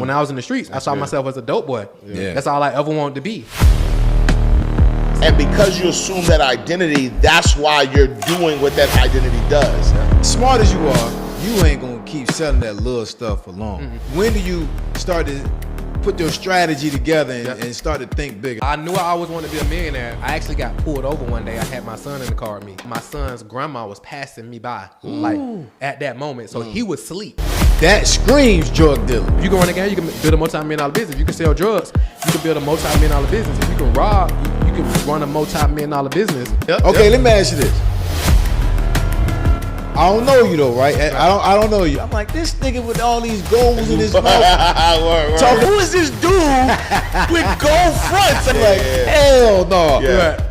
When I was in the streets, I saw myself as a dope boy. Yeah. That's all I ever wanted to be. And because you assume that identity, that's why you're doing what that identity does. Smart as you are, you ain't gonna keep selling that little stuff for long. When do you start to put your strategy together and start to think bigger? I knew I always wanted to be a millionaire. I actually got pulled over one day. I had my son in the car with me. My son's grandma was passing me by, like at that moment. So he was asleep. That screams drug dealer. If you go run a game, you can build a multi-million-dollar business. If you can sell drugs, you can build a multi-million-dollar business. If you can rob, you can run a multi-million-dollar business. Okay, let me ask you this. I don't know you though, right? I don't know you. I'm like, this nigga with all these goals in his mouth. So who is this dude with gold fronts? I'm like, hell no.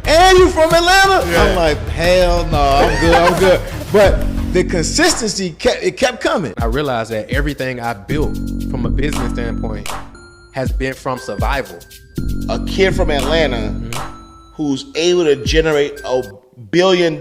And you from Atlanta? I'm like, hell no, I'm good. But the consistency kept coming. I realized that everything I built from a business standpoint has been from survival. A kid from Atlanta who's able to generate $1 billion.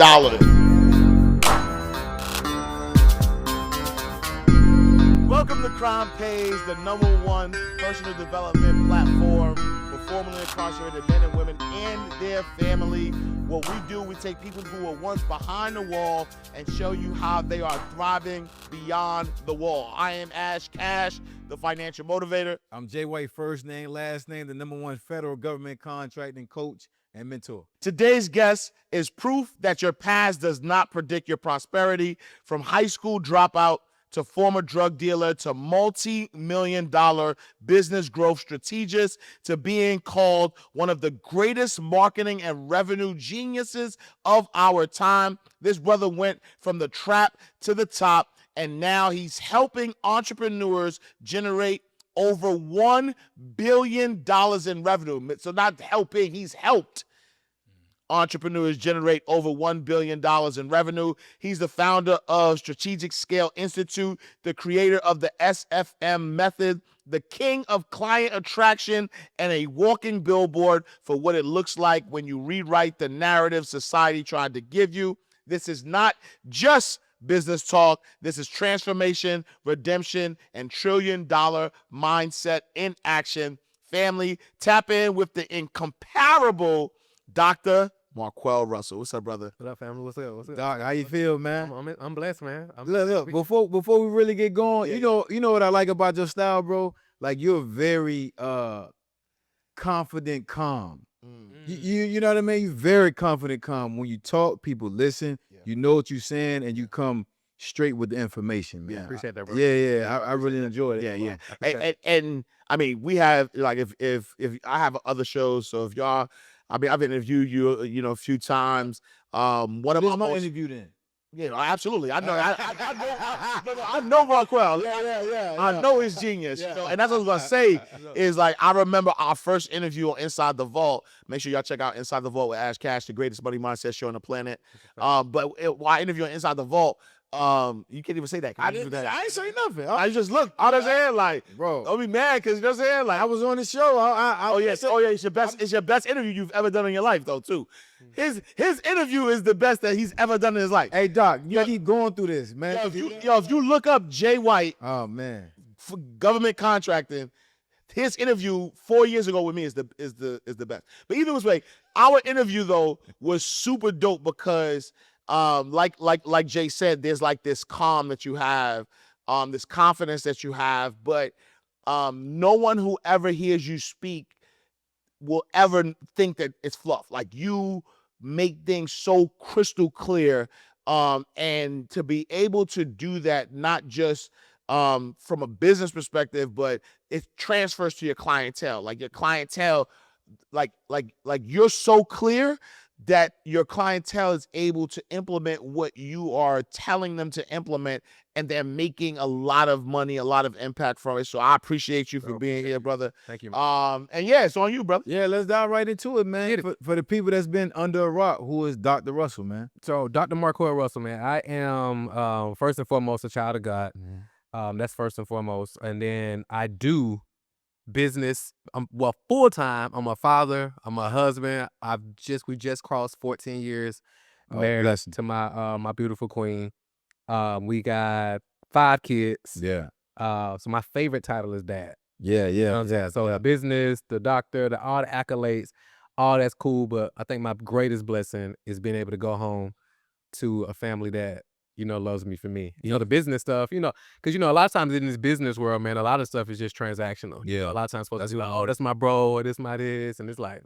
Welcome to Crime Pays, the #1 personal development platform for formerly incarcerated men and women and their family. What we do, we take people who were once behind the wall and show you how they are thriving beyond the wall. I am Ash Cash, the financial motivator. I'm Jay White, first name, last name, the #1 federal government contracting coach and mentor. Today's guest is proof that your past does not predict your prosperity. From high school dropout to former drug dealer, to multi-million-dollar business growth strategist, to being called one of the greatest marketing and revenue geniuses of our time. This brother went from the trap to the top, and now he's helping entrepreneurs generate over $1 billion in revenue. So not helping, he's helped entrepreneurs generate over $1 billion in revenue. He's the founder of Strategic Scale Institute, the creator of the SFM method, the king of client attraction, and a walking billboard for what it looks like when you rewrite the narrative society tried to give you. This is not just business talk. This is transformation, redemption, and trillion-dollar mindset in action. Family, tap in with the incomparable Dr. Marquel Russell. What's up, brother? What up, family? What's up? What's up? Doc, how you feel, man? I'm blessed, man. Look, before we really get going, you know what I like about your style, bro? Like, you're very confident, calm. You know what I mean? You're very confident, calm. When you talk, people listen. You know what you're saying, and you come straight with the information, man. Appreciate that, bro. I really enjoyed it. And I mean, we have, like, if I have other shows, so if y'all, I mean, I've interviewed you, a few times. One of my most interviewed in. Yeah, absolutely. I know. I know Marquel. I know his genius. And that's what I was gonna say. Is like, I remember our first interview on Inside the Vault. Make sure y'all check out Inside the Vault with Ash Cash, the greatest money mindset show on the planet. But while interviewing Inside the Vault, you can't even say that. I ain't say nothing. I just look. I was saying, like, bro, don't be mad because you know what I'm saying. Like, I was on the show. It's your best interview you've ever done in your life, though, too. His interview is the best that he's ever done in his life. Hey, Doc, you keep going through this, man. If you look up Jay White, oh man, for government contracting, his interview 4 years ago with me is the best. But either way, our interview though was super dope because like Jay said, there's like this calm that you have, this confidence that you have, but no one who ever hears you speak will ever think that it's fluff. Like, you make things so crystal clear, and to be able to do that, not just from a business perspective, but it transfers to your clientele. Like, your clientele, like you're so clear that your clientele is able to implement what you are telling them to implement, and they're making a lot of money, a lot of impact from it. So I appreciate you for being here, brother. Thank you. And yeah, it's on you, brother. Yeah, let's dive right into it, man. For the people that's been under a rock, who is Dr. Russell, man? So, Dr. Marquel Russell, man, I am first and foremost a child of God. That's first and foremost, and then I do business. Full time. I'm a father. I'm a husband. We just crossed 14 years married to my beautiful queen. We got 5 kids. Yeah. So my favorite title is dad. Yeah, You know yeah. what I'm saying? So the business, the doctor, all the accolades, all that's cool. But I think my greatest blessing is being able to go home to a family that, loves me for me. The business stuff, because, a lot of times in this business world, man, a lot of stuff is just transactional. Yeah. A lot of times supposed to be like, oh, that's my bro, or this my this. And it's like,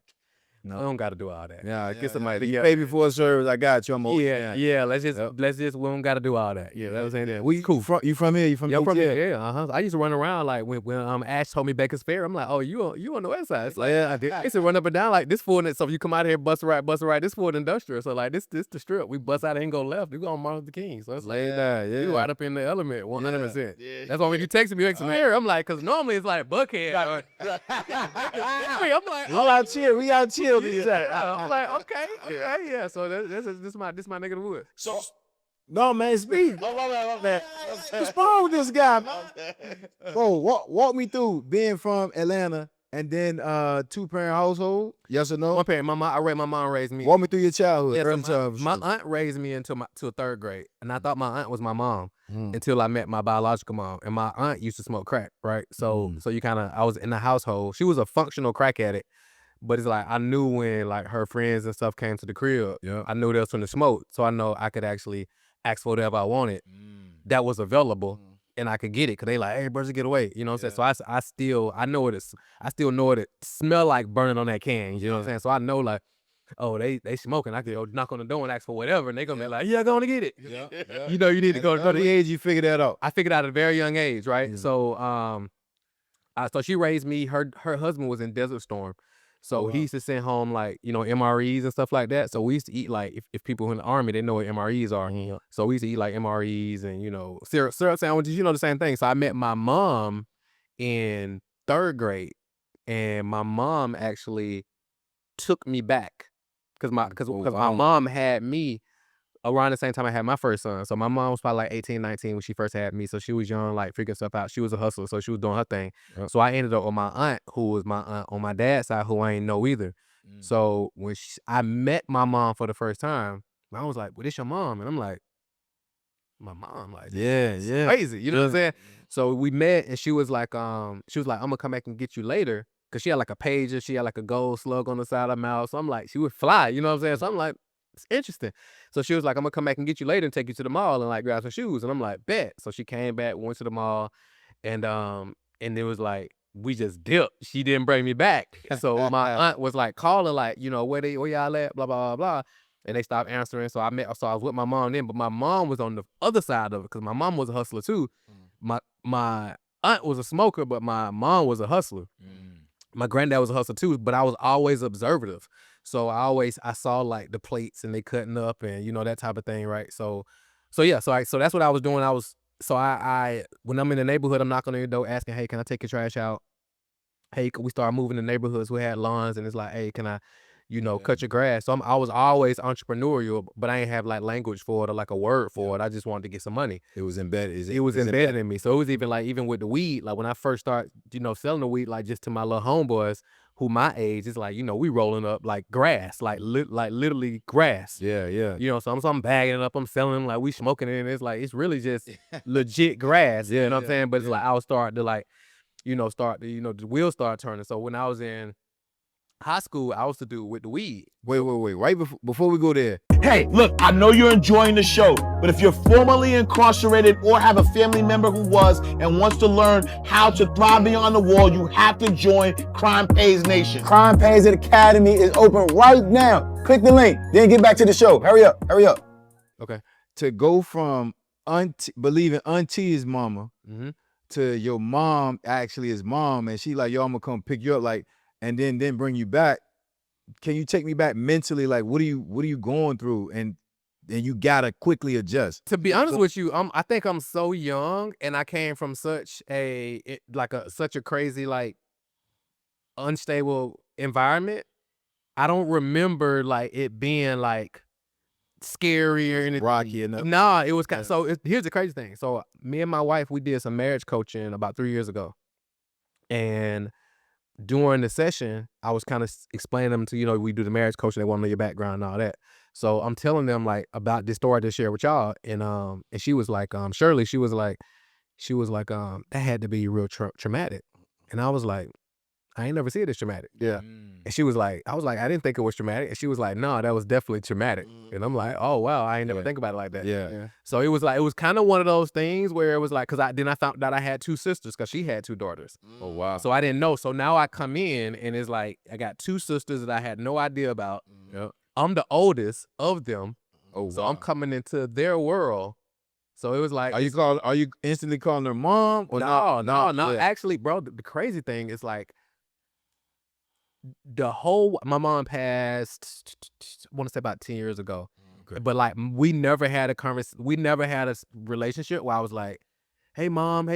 No. I don't got to do all that. Yeah, get somebody. You pay me for a service. I got you. I'm over. Yeah. Let's just, we don't got to do all that. Yeah, that was saying that. We cool. You from here? You from? Yeah, I'm from here. Yeah, I used to run around like when Ash told me Baker's Fair. I'm like, oh, you on the west side? It's like, yeah, I did. I used to run up and down like this fool. So if you come out here, bust right. This fool industrial. So like this the strip. We bust out and go left. We go on Martin Luther King. So it's like, you right up in the element, 100%. Yeah. That's why when you text me, you here. I'm like, because normally it's like Buckhead. I'm like, all out chill. We out chill. I'm like, okay, yeah. So this my nigga the wood. So. No, man, it's me. Man. What's wrong with this guy, man? Bro, walk me through being from Atlanta and then 2-parent household. Yes or no? One parent. My mom raised me. Walk me through your childhood. Yeah, my aunt raised me to 3rd grade, and I thought my aunt was my mom until I met my biological mom. And my aunt used to smoke crack, right? So I was in the household. She was a functional crack addict. But it's like I knew when like her friends and stuff came to the crib, I knew they was from the smoke. So I know I could actually ask for whatever I wanted that was available and I could get it. Cause they like, hey, birds, get away. You know what I'm saying? So I still know what it smell like burning on that can. You know what I'm saying? So I know like, oh, they smoking. I could go knock on the door and ask for whatever. And they gonna be like, yeah, go to get it. Yeah. You know, you need to go to the age you figured that out. I figured out at a very young age, right? So so she raised me. Her husband was in Desert Storm. So he used to send home like, MREs and stuff like that. So we used to eat like, if people in the army, they know what MREs are. So we used to eat like MREs and, syrup sandwiches, the same thing. So I met my mom in 3rd grade and my mom actually took me back because my mom had me around the same time I had my first son. So my mom was probably like 18, 19 when she first had me. So she was young, like figuring stuff out. She was a hustler, so she was doing her thing. Yep. So I ended up with my aunt, who was my aunt on my dad's side, who I ain't know either. So when I met my mom for the first time, I was like, well, this your mom? And I'm like, my mom? Like, yeah. Crazy. You know what I'm saying? So we met and she was like, I'm gonna come back and get you later. Cause she had like a pager, she had like a gold slug on the side of her mouth. So I'm like, she would fly, you know what I'm saying? So I'm like, it's interesting. So she was like, I'm gonna come back and get you later and take you to the mall and like grab some shoes. And I'm like, bet. So she came back, went to the mall, and it was like we just dipped. She didn't bring me back. So my aunt was like calling, like, where y'all at? Blah, blah, blah, blah. And they stopped answering. So I was with my mom then, but my mom was on the other side of it because my mom was a hustler too. My aunt was a smoker, but my mom was a hustler. My granddad was a hustler too, but I was always observative. So I saw like the plates and they cutting up and that type of thing, right? So that's what I was doing. I when I'm in the neighborhood, I'm knocking on your door asking, hey, can I take your trash out? Hey, we start moving to neighborhoods who had lawns and it's like, hey, can I, cut your grass? So I was always entrepreneurial, but I ain't have like language for it or like a word for it. I just wanted to get some money. It was embedded. It was embedded in me. So it was even with the weed, like when I first started, selling the weed, like just to my little homeboys who my age, it's like, we rolling up like grass, like literally grass. Yeah. So I'm bagging it up, I'm selling them, like we smoking it, and it's like, it's really just legit grass. You know what I'm saying? But it's like, I'll start to like, the wheels start turning. So when I was in high school, I was to do with the weed. Wait. Right before we go there. Hey, look, I know you're enjoying the show, but if you're formerly incarcerated or have a family member who was and wants to learn how to thrive beyond the wall, you have to join Crime Pays Nation. Crime Pays Academy is open right now. Click the link, then get back to the show. Hurry up. Okay. To go from believing auntie is mama to your mom actually is mom, and she like, yo, I'm gonna come pick you up, like, and then bring you back. Can you take me back mentally? Like, what are you going through? And you gotta quickly adjust. To be honest with you, I think I'm so young, and I came from such a crazy, like, unstable environment. I don't remember like it being like scary or anything. Rocky enough. Nah, it was kind of, so here's the crazy thing. So me and my wife, we did some marriage coaching about 3 years ago, and during the session, I was kind of explaining them to, we do the marriage coaching, they want to know your background and all that. So I'm telling them like about this story to share with y'all. And she was like, Shirley, she was like, that had to be real traumatic. And I was like, I ain't never seen this traumatic. Yeah. And she was like, I was like, I didn't think it was traumatic. And she was like, no, that was definitely traumatic. And I'm like, oh, wow, I ain't never think about it like that. Yeah. So it was kind of one of those things where it was like, because I found out I had 2 sisters because she had 2 daughters. Oh, wow. So I didn't know. So now I come in and it's like, I got 2 sisters that I had no idea about. Yep. I'm the oldest of them. Oh, So wow. I'm coming into their world. So it was like, Are you instantly calling her mom? Or no. Yeah. Actually, bro, the crazy thing is like, my mom passed, I want to say about 10 years ago. Okay. But like, we never had a relationship where I was like, hey mom.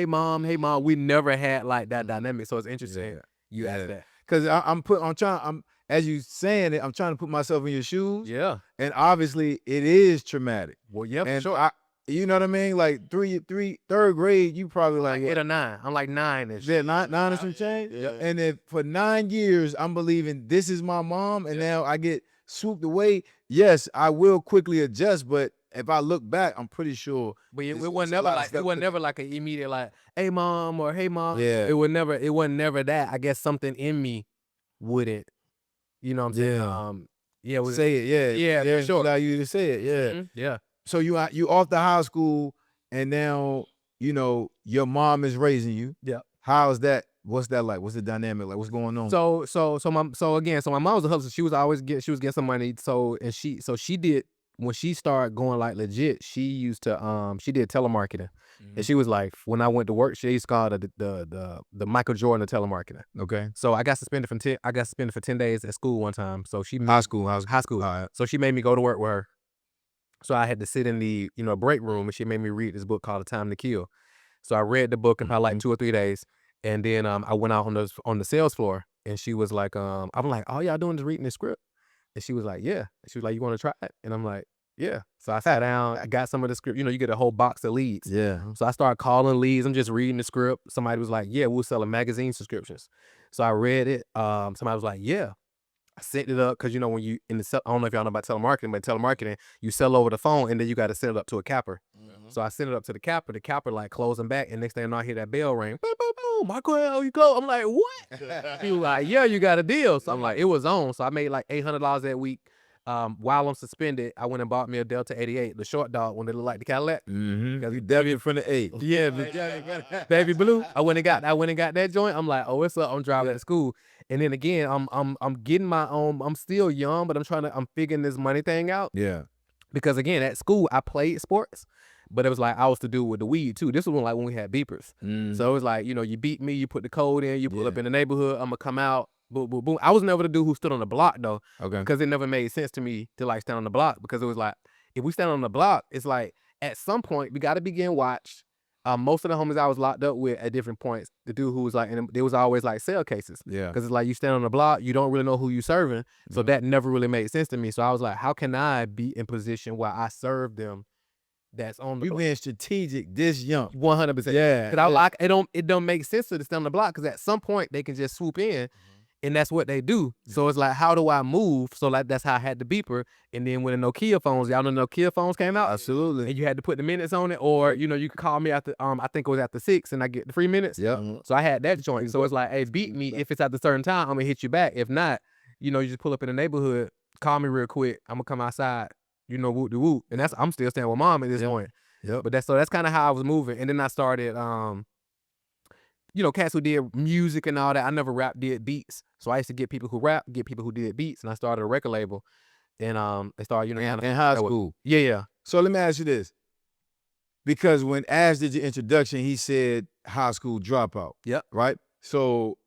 We never had like that dynamic. So it's interesting you asked that. Because as you saying it, I'm trying to put myself in your shoes. Yeah. And obviously it is traumatic. Well, yeah, for And sure. you know what I mean? Like third grade, you probably like 8 or 9. I'm like 9-ish. yeah, nine or some change. Yeah. And if for 9 years I'm believing this is my mom, and now I get swooped away, yes, I will quickly adjust. But if I look back, I'm pretty sure. But it it's was a lot of never stuff. like an immediate like, hey mom or hey mom. Yeah. It wasn't never that. I guess something in me wouldn't, you know what I'm saying? Yeah. It was, Say it, yeah. Yeah, for sure. Allow you to say it, yeah. Mhm, yeah. So you off the high school, and now your mom is raising you. Yeah. How's that? What's that like? What's the dynamic like? What's going on? So my mom was a hustler. She was getting some money. So she did, when she started going like legit, she did telemarketing. And she was like, when I went to work, she used to call it the Michael Jordan of telemarketing. Okay. So I got suspended for 10 days at school one time. So she High school. All right. So she made me go to work with her. So I had to sit in the break room, and she made me read this book called The Time to Kill. So I read the book in probably like 2 or 3 days, and then I went out on the sales floor, and she was like, I'm like, all y'all doing is reading this script, and she was like, yeah. And she was like, you want to try it? And I'm like, yeah. So I sat down, I got some of the script. You get a whole box of leads. Yeah. So I started calling leads. I'm just reading the script. Somebody was like, yeah, we're selling magazine subscriptions. So I read it. Somebody was like, yeah. I set it up because when you I don't know if y'all know about telemarketing, but telemarketing, you sell over the phone and then you got to send it up to a capper. So I sent it up to the capper like closing back, and next thing I know, I hear that bell ring. Boom, boom, boom. Marquel, you go. I'm like, what? He was like, yeah, you got a deal. So I'm like, it was on. So I made like $800 that week. While I'm suspended, I went and bought me a Delta 88, the short dog one that looked like the Cadillac. You definitely in front of 8. Yeah, baby blue. I went and got that joint. I'm like, oh, what's up? I'm driving to school, and then again, I'm getting my own. I'm still young, but I'm figuring this money thing out. Yeah. Because again, at school I played sports, but it was like I was to do with the weed too. This was when we had beepers. So it was like, you beat me, you put the code in, you pull up in the neighborhood, I'm gonna come out. Boom, boom, boom. I was never the dude who stood on the block though. Okay. Because it never made sense to me to like stand on the block, because it was like, if we stand on the block, it's like at some point we got to begin watch. Most of the homies I was locked up with at different points, the dude who was like, and there was always like cell cases. Yeah. Because it's like you stand on the block, you don't really know who you serving. So that never really made sense to me. So I was like, how can I be in position where I serve them? That's on the You being strategic this young. 100%. Yeah. Because it don't make sense to stand on the block, because at some point they can just swoop in. And that's what they do. So it's like, how do I move? So like that's how I had the beeper. And then when the Nokia phones, y'all know Nokia phones came out? Absolutely. And you had to put the minutes on it, or you could call me after I think it was after 6 and I get the free minutes. Yeah. So I had that joint. So it's like, hey, beat me. If it's at a certain time, I'm gonna hit you back. If not, you just pull up in the neighborhood, call me real quick. I'm gonna come outside, whoop de whoop. And I'm still staying with mom at this point. Yep. But that's kind of how I was moving. And then I started cats who did music and all that. I never did beats. So I used to get people who rap, get people who did beats, and I started a record label. And they started, in high school. Yeah. So let me ask you this. Because when Ash did your introduction, he said high school dropout. Yep. Right? So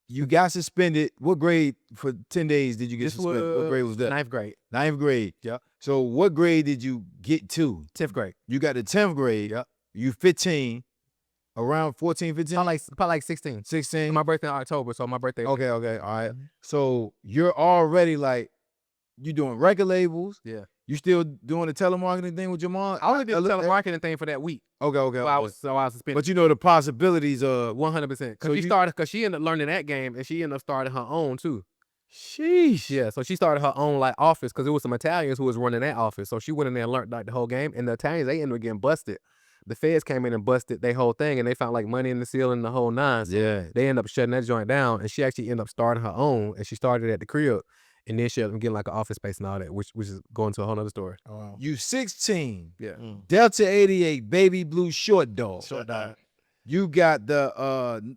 you got suspended. What grade for 10 days did you get suspended? What grade was that? 9th grade. 9th grade. Yep. So what grade did you get to? 10th grade. You got to 10th grade. Yep. You 15. Around 14, 15? Probably like 16. 16. My birthday in October, so my birthday. Okay, all right. So you're already like, you doing record labels. Yeah. You still doing the telemarketing thing with your mom? I only did the telemarketing thing for that week. Okay. So I was suspended. But the possibilities of 100%. Because she ended up learning that game, and she ended up starting her own too. Sheesh. Yeah, so she started her own like office, because it was some Italians who was running that office. So she went in there and learned like the whole game, and the Italians, they ended up getting busted. the feds came in and busted their whole thing, and they found like money in the ceiling, the whole nine. So they ended up shutting that joint down, and she actually ended up starting her own, and she started at the crib, and then she ended up getting like an office space and all that, which is going to a whole other story. Oh, wow. You 16. Yeah. Delta 88, baby blue short dog. Short dog. You got the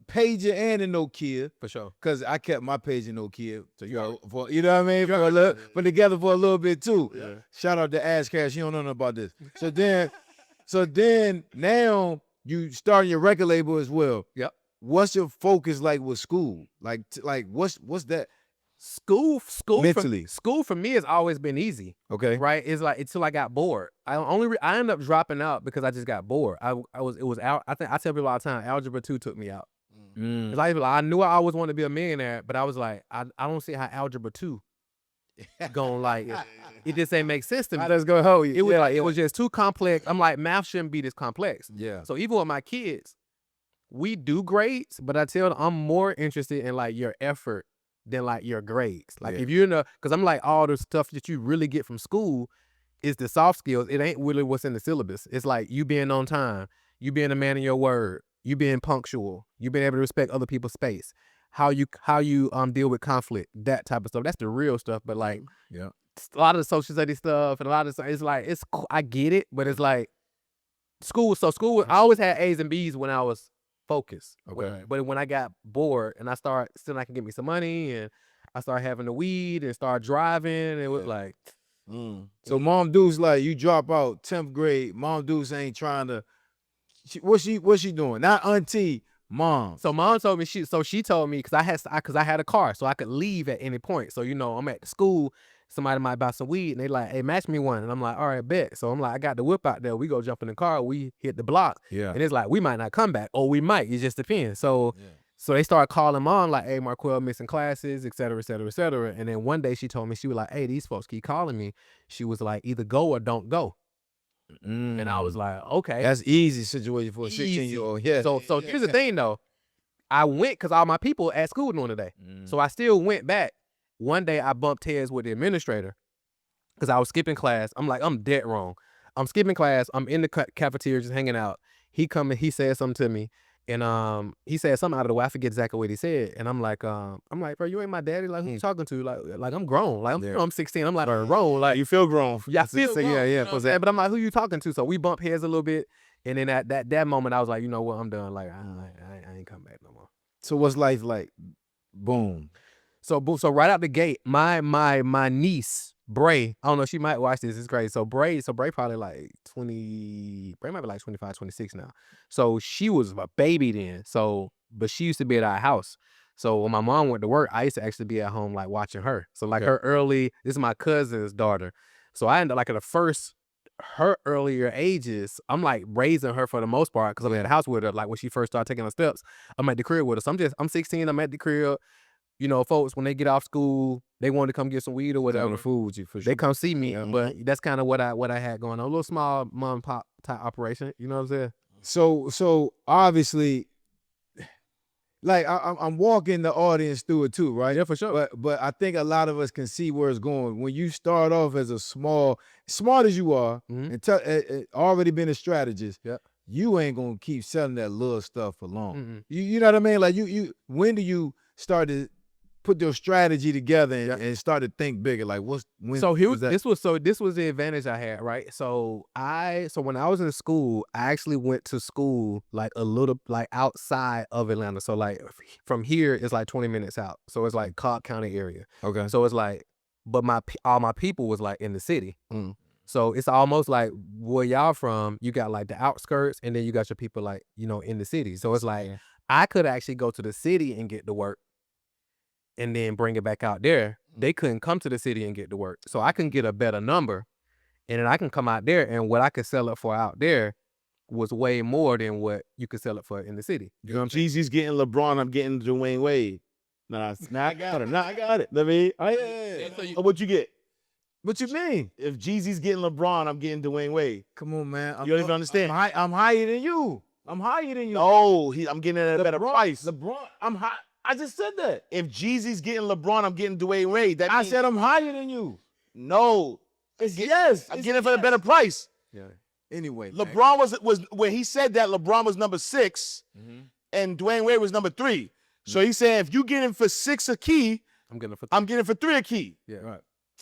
pager and the Nokia. For sure. Cause I kept my pager Nokia. So you know what I mean? Put together for a little bit too. Yeah. Shout out to Ash Cash. She don't know nothing about this. So then now you starting your record label as well. Yep. What's your focus like with school? Like what's that? School mentally. School for me has always been easy. Okay. Right? It's like until I got bored. I ended up dropping out because I just got bored. I tell people all the time, Algebra 2 took me out. It's like I knew I always wanted to be a millionaire, but I was like, I don't see how Algebra 2 going like it just ain't make sense to me. Let's go hold you. It was just too complex. I'm like, math shouldn't be this complex. Yeah. So even with my kids, we do grades, but I tell them I'm more interested in like your effort than like your grades. Like if you're because I'm like, all the stuff that you really get from school is the soft skills. It ain't really what's in the syllabus. It's like you being on time, you being a man of your word, you being punctual, you being able to respect other people's space, how you deal with conflict, that type of stuff. That's the real stuff. But like a lot of the social study stuff and a lot of stuff, it's like I get it, but it's like school. So school, I always had A's and B's when I was focused. Okay. But when I got bored and I started still I can get me some money and I started having the weed and started driving, it was like So Mom Deuce, like you drop out 10th grade, Mom Deuce ain't trying to what's she doing? Not auntie, mom. So mom told me she told me because I had a car so I could leave at any point. So I'm at the school, somebody might buy some weed and they like, hey, match me one. And I'm like, all right, bet. So I'm like, I got the whip out there. We go jump in the car, we hit the block. Yeah. And it's like, we might not come back or we might. It just depends. So they started calling mom like, hey, Marquel missing classes, et cetera, et cetera, et cetera. And then one day she told me, she was like, hey, these folks keep calling me. She was like, either go or don't go. And I was like, okay. That's easy situation for a 16-year-old. Yeah. So here's the thing though. I went because all my people at school doing today. So I still went back. One day I bumped heads with the administrator because I was skipping class. I'm like, I'm dead wrong. I'm skipping class. I'm in the cafeteria just hanging out. He come and he said something to me. And he said something out of the way. I forget exactly what he said. And I'm like, bro, you ain't my daddy. Like, who you talking to? Like I'm grown. Like I'm 16. I'm like, grown. Like You feel grown. yeah, I feel grown. Yeah. But I'm like, who you talking to? So we bump heads a little bit. And then at that moment, I was like, you know what? I'm done. Like I ain't come back no more. So what's life like? Boom. So right out the gate, my niece Bray, I don't know, she might watch this. It's crazy. So Bray probably like 20. Bray might be like 25, 26 now. So she was a baby then. So but she used to be at our house. So when my mom went to work, I used to actually be at home like watching her. So like her early. This is my cousin's daughter. So I ended up like at her earlier ages, I'm like raising her for the most part because I'm at the house with her. Like when she first started taking her steps, I'm at the crib with her. So I'm 16. I'm at the crib. You know, folks, when they get off school, they want to come get some weed or whatever. Food with you for sure. They come see me, but that's kind of what I had going on. A little small mom and pop type operation. You know what I'm saying? So obviously, like I'm walking the audience through it too, right? Yeah, for sure. But I think a lot of us can see where it's going. When you start off as smart as you are, and already been a strategist, you ain't gonna keep selling that little stuff for long. You know what I mean? Like when do you start to put your strategy together and start to think bigger? Like this was the advantage I had, right? So when I was in school, I actually went to school like a little like outside of Atlanta. So like from here it's like 20 minutes out. So it's like Cobb County area. Okay. So it's like, but all my people was like in the city. So it's almost like where y'all from, you got like the outskirts and then you got your people like, in the city. So it's like I could actually go to the city and get to work and then bring it back out there. They couldn't come to the city and get to work. So I can get a better number and then I can come out there and what I could sell it for out there was way more than what you could sell it for in the city. You know what I'm saying? Jeezy's getting LeBron, I'm getting Dwayne Wade. Nah, I got it. Let me. What you get? What you mean? If Jeezy's getting LeBron, I'm getting Dwayne Wade. Come on, man. You don't even understand. I'm higher than you. No, I'm getting it at a better price. LeBron, I'm high. I just said that. If Jeezy's getting LeBron, I'm getting Dwayne Wade. I said I'm higher than you. No. Yes. I'm getting it for a better price. Yeah. Anyway, LeBron was when he said that LeBron was number 6 and Dwayne Wade was number 3. So he's saying if you get him for 6 a key, I'm getting for 3 a key. Yeah, right.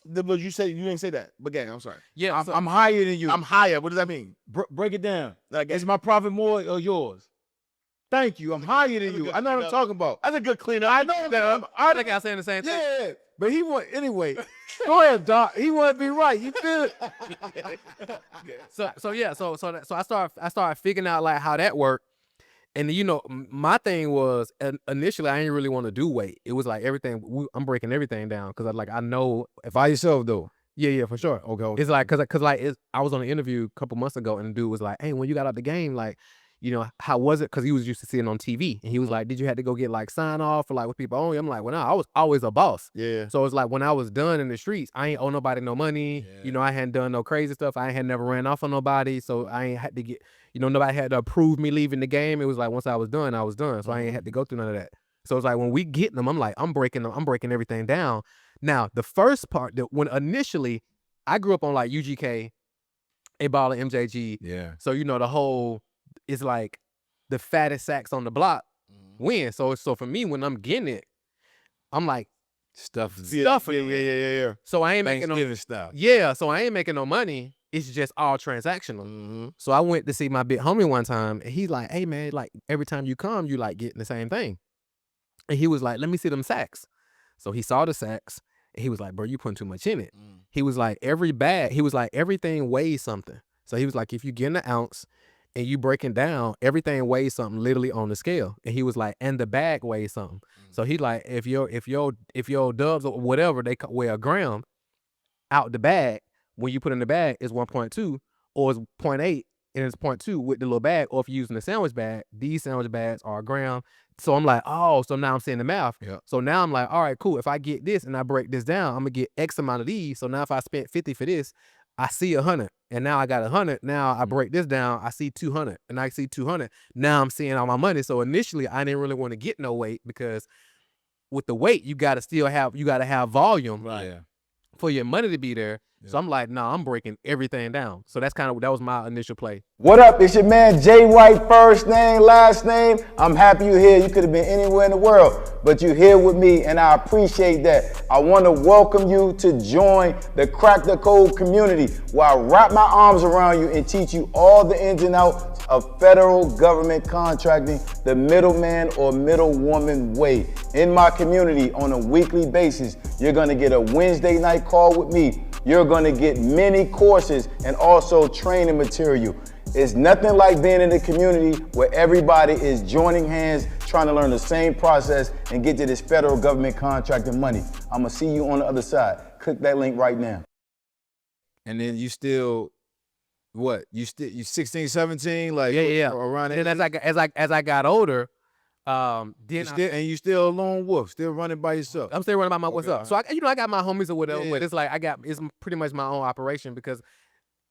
But you said you didn't say that. But gang, I'm sorry. Yeah, I'm higher than you. I'm higher. What does that mean? Break it down. Like, Is my profit more or yours? Thank you. I'm higher than you. I know what I'm talking about. That's a good cleanup. I know that. I think I'm saying the same thing. Yeah, but he want anyway. Go ahead, Doc. He want to be right. You feel it? So I started figuring out like how that worked. And you know, my thing was initially I didn't really want to do weight. It was like everything. I'm breaking everything down because I know if By yourself though. Yeah, for sure. Okay. It's like cause I was on an interview a couple months ago and the dude was like, hey, when you got out the game, like, you know, how was it? Because he was used to seeing on TV, and he was like, did you have to go get like sign off or like with people only? I'm like, well, no, I was always a boss. Yeah. So it's like when I was done in the streets, I ain't owe nobody no money. Yeah. You know, I hadn't done no crazy stuff. I had never ran off on nobody, so I ain't had to get, you know, nobody had to approve me leaving the game. It was like once I was done, I was done. So I ain't had to go through none of that. So it's like when we get them, I'm like, I'm breaking everything down. Now the first part that when initially I grew up on like UGK, A-Ball, and MJG. Yeah. So you know the whole it's like the fattest sacks on the block win. So for me, when I'm getting it, I'm like Stuff. stuffing. Yeah. So I ain't making Thanksgiving style. Yeah, so I ain't making no money. It's just all transactional. So I went to see my big homie one time, and he's like, "Hey man, like every time you come, you like getting the same thing." And he was like, "Let me see them sacks." So he saw the sacks, and he was like, "Bro, you putting too much in it." He was like, "Every bag," he was like, "Everything weighs something." So he was like, "If you get an ounce and you breaking down, everything weighs something literally on the scale." And he was like, "And the bag weighs something." So he like, if your dubs or whatever they weigh a gram, out the bag, when you put in the bag, is 1.2 or it's 0.8 and it's 0.2 with the little bag. Or if you're using a sandwich bag, these sandwich bags are a gram. So I'm like, oh, so now I'm seeing the math. Yeah. So now I'm like, all right, cool. If I get this and I break this down, I'm gonna get X amount of these. So now if I spent 50 for this, I see 100, and now I got 100. Now I break this down, I see 200, and I see 200. Now I'm seeing all my money. So initially, I didn't really want to get no weight because with the weight, you gotta have volume, Right. Yeah. for your money to be there. So I'm like, nah, I'm breaking everything down. So that was my initial play. What up? It's your man Jay White, first name, last name. I'm happy you're here. You could have been anywhere in the world, but you're here with me, and I appreciate that. I want to welcome you to join the Crack the Code community, where I wrap my arms around you and teach you all the ins and outs of federal government contracting, the middleman or middlewoman way. In my community on a weekly basis, you're going to get a Wednesday night call with me. You're going to get many courses and also training material. It's nothing like being in a community where everybody is joining hands, trying to learn the same process and get to this federal government contracting money. I'm going to see you on the other side. Click that link right now. And then you still, what? You 16, 17, like Yeah. around And that. then as I got older, then You still a lone wolf, still running by yourself. I'm still running by my what's Okay. up. So I got my homies or whatever, Yeah. but it's like it's pretty much my own operation because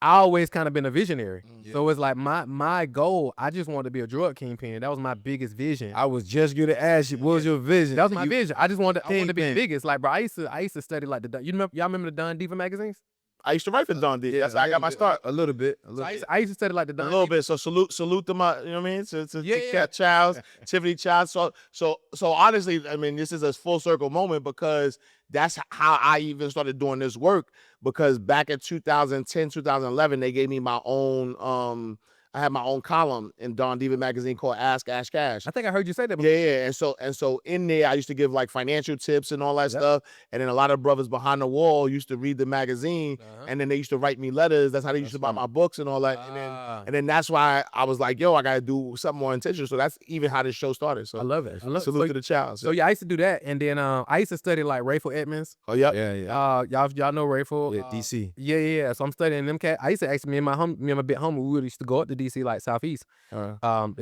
I always kind of been a visionary. So it's like my goal, I just wanted to be a drug kingpin. That was my biggest vision. I was just going to ask you, what was your vision? That was my vision. I wanted to be the Kingpin. biggest. Like, bro, I used to study like y'all remember the Don Diva magazines? I used to write for Don D. That's how I got my start. A little bit. I used to study like the A Don little Diva. bit. So salute to my, you know what I mean? To Yeah. Cat Childs, Tiffany Childs. So honestly, I mean, this is a full circle moment because that's how I even started doing this work. Because back in 2010, 2011, they gave me my own. I had my own column in Don Diva magazine called Ask Ash Cash. I think I heard you say that before. Yeah. And so in there, I used to give like financial tips and all that stuff. And then a lot of brothers behind the wall used to read the magazine, and then they used to write me letters. That's how they used to buy my books and all that. And then that's why I was like, yo, I gotta do something more intentional. So that's even how this show started. So I love it. salute to the child. So yeah, I used to do that, and then I used to study like Rayful Edmonds. Oh yeah. Y'all know Rayful. Yeah, DC. Yeah. So I'm studying them cat. I used to actually me and my big homie, we used to go up to DC like Southeast. And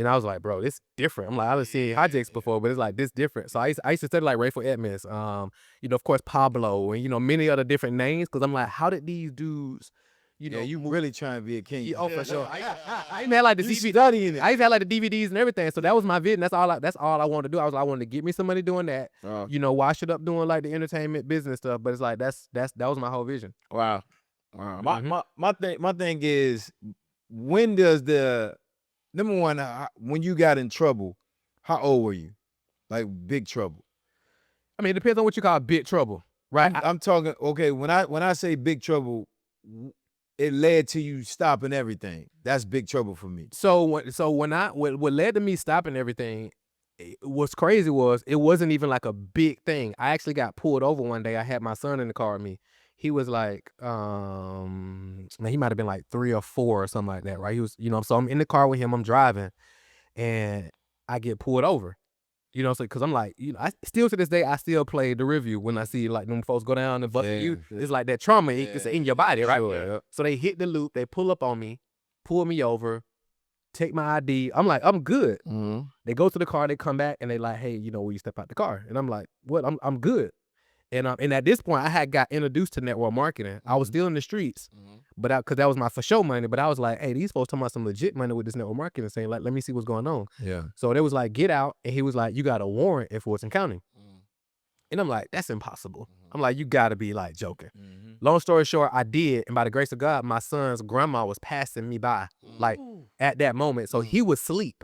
I was like, bro, this different. I'm like, I've seen hijinks before, but it's like this different. So I used to study like Rayful Edmonds. You know, of course Pablo, and you know many other different names. Because I'm like, how did these dudes? You know, you really trying to be a king. Yeah, for sure. I even had like the DVD. Studying it. I even had like the DVDs and everything. So that was my vision. That's all I wanted to do. I wanted to get me somebody doing that. You know, wash it up doing like the entertainment business stuff. But it's like that was my whole vision. Wow. My thing is, when does the number one, when you got in trouble, how old were you? Like big trouble. I mean, it depends on what you call big trouble, right? I'm talking. Okay, when I say big trouble, it led to you stopping everything. That's big trouble for me. What led to me stopping everything, what's crazy was it wasn't even like a big thing. I actually got pulled over one day. I had my son in the car with me. He was like, man, he might have been like 3 or 4 or something like that, right? He was, so I'm in the car with him, I'm driving, and I get pulled over. So because I'm like, I still to this day, I still play the review when I see like them folks go down and bust you. It's like that trauma, it's in your body, right? Sure, yeah. So they hit the loop, they pull up on me, pull me over, take my ID. I'm like, I'm good. Mm-hmm. They go to the car, they come back, and they like, hey, will you step out the car? And I'm like, what? I'm good. And at this point, I had got introduced to network marketing. I was still in the streets, but because that was my for show money. But I was like, hey, these folks talking about some legit money with this network marketing, saying like, let me see what's going on. Yeah. So they was like, get out, and he was like, you got a warrant in Fulton County. And I'm like, that's impossible. I'm like, you gotta be like joking. Long story short, I did, and by the grace of God, my son's grandma was passing me by, like at that moment. So he was asleep.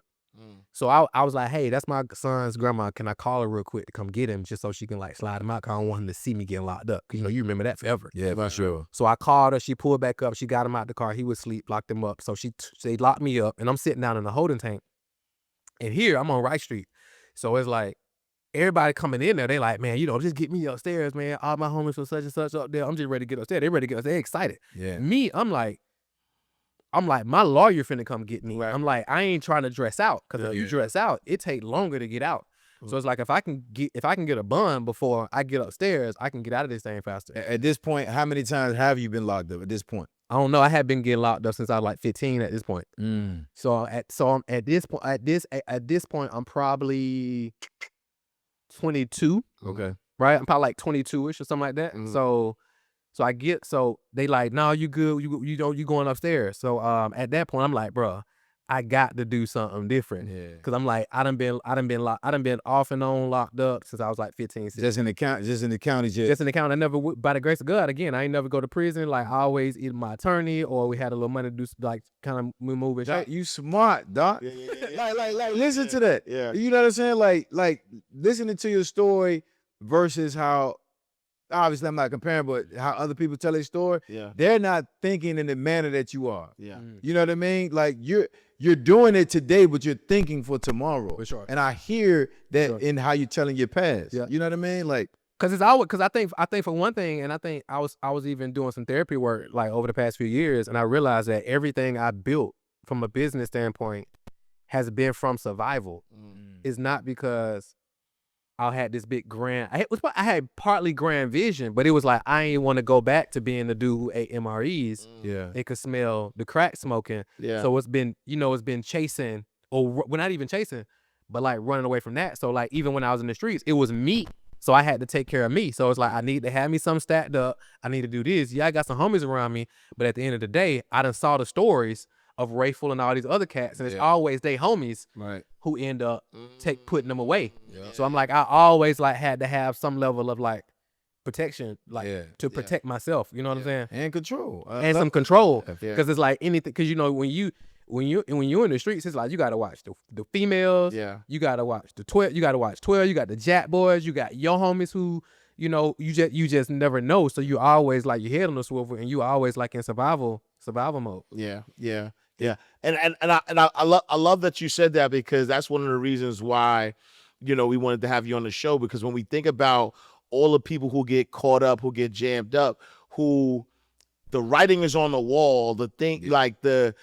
So I was like, hey, that's my son's grandma. Can I call her real quick to come get him just so she can like slide him out? Cause I don't want him to see me getting locked up. Cause you remember that forever. Yeah, for sure. So I called her. She pulled back up. She got him out the car. He was asleep, locked him up. So they locked me up, and I'm sitting down in the holding tank. And here I'm on Wright Street. So it's like everybody coming in there. They like, man, just get me upstairs, man. All my homies from such and such up there. I'm just ready to get upstairs. They ready to get upstairs. They excited. Yeah. Me, I'm like, my lawyer finna come get me. Right. I'm like, I ain't trying to dress out, because if you dress out, it take longer to get out. So it's like if I can get a bond before I get upstairs, I can get out of this thing faster. At this point, how many times have you been locked up? At this point, I don't know. I had been getting locked up since I was like 15 at this point. So I'm at this point, I'm probably 22. Okay. Right. I'm probably like 22ish or something like that. So they like, no, you good. You going upstairs. So at that point, I'm like, bro, I got to do something different. Yeah. Cause I'm like, I done been off and on locked up since I was like 15, 16. Just in the county jail. Just in the county. I never, by the grace of God, again, I ain't never go to prison. Like I always either my attorney or we had a little money to do like kind of move and shit. You smart, doc. Yeah. Like listen to that. Yeah. You know what I'm saying? Like listening to your story versus how, obviously I'm not comparing, but how other people tell their story. Yeah. They're not thinking in the manner that you are. Yeah. You know what I mean? Like you're doing it today, but you're thinking for tomorrow. For sure. And I hear that in how you're telling your past. Yeah. You know what I mean? Like, Cause it's always, cause I think for one thing, and I think I was even doing some therapy work like over the past few years, and I realized that everything I built from a business standpoint has been from survival. It's not because I had this big grand. I had partly grand vision, but it was like I ain't want to go back to being the dude who ate MREs. yeah. It could smell the crack smoking. Yeah. So it's been chasing, or we're not even chasing, but like running away from that. So like even when I was in the streets, it was me. So I had to take care of me. So it's like I need to have me some stacked up. I need to do this. Yeah, I got some homies around me, but at the end of the day, I done saw the stories of Rayful and all these other cats, and it's always they homies who end up putting them away. So I'm like, I always like had to have some level of like protection, like to protect myself. You know what I'm saying? And control. And some control, Yeah. because it's like anything. Because when you're in the streets, it's like you gotta watch the females. Yeah. You gotta watch the 12. You gotta watch 12. You got the Jack boys. You got your homies who you just never know. So you always like your head on the swivel, and you always like in survival mode. Yeah. And I love that you said that, because that's one of the reasons why, we wanted to have you on the show, because when we think about all the people who get caught up, who get jammed up, who the writing is on the wall, the thing like the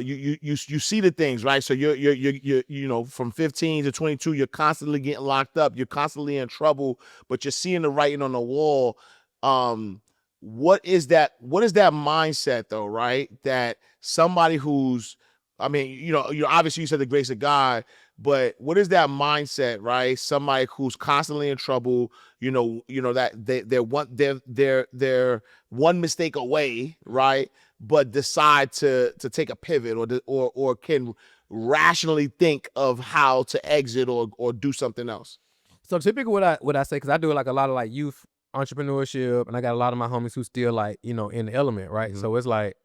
you see the things, right? So you're from 15 to 22, you're constantly getting locked up, you're constantly in trouble, but you're seeing the writing on the wall. What is that mindset though, right? That somebody who's, obviously you said the grace of God, but what is that mindset, right? Somebody who's constantly in trouble, that they're one mistake away, right? But decide to take a pivot or can rationally think of how to exit or do something else. So typically what I say, because I do like a lot of like youth entrepreneurship, and I got a lot of my homies who still like, in the element, right? So it's like,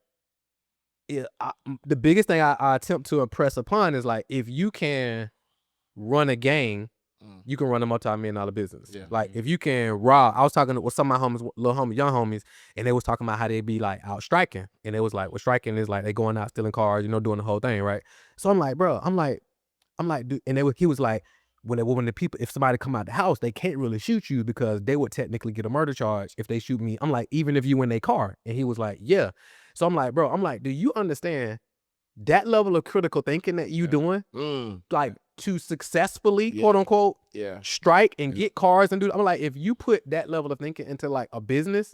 the biggest thing I attempt to impress upon is like, if you can run a gang, you can run a multi-million-dollar business. Yeah. Like if you can rob. I was talking with some of my homies, little homies, young homies, and they was talking about how they be like out striking, and it was like, well, striking is like they going out stealing cars, doing the whole thing, right? So I'm like, bro, I'm like, dude, and he was like, when the people, if somebody come out the house, they can't really shoot you because they would technically get a murder charge if they shoot me. I'm like, even if you in their car, and he was like, yeah. So I'm like, bro, do you understand that level of critical thinking that you doing, like to successfully, quote unquote, strike and get cars and do? I'm like, if you put that level of thinking into like a business,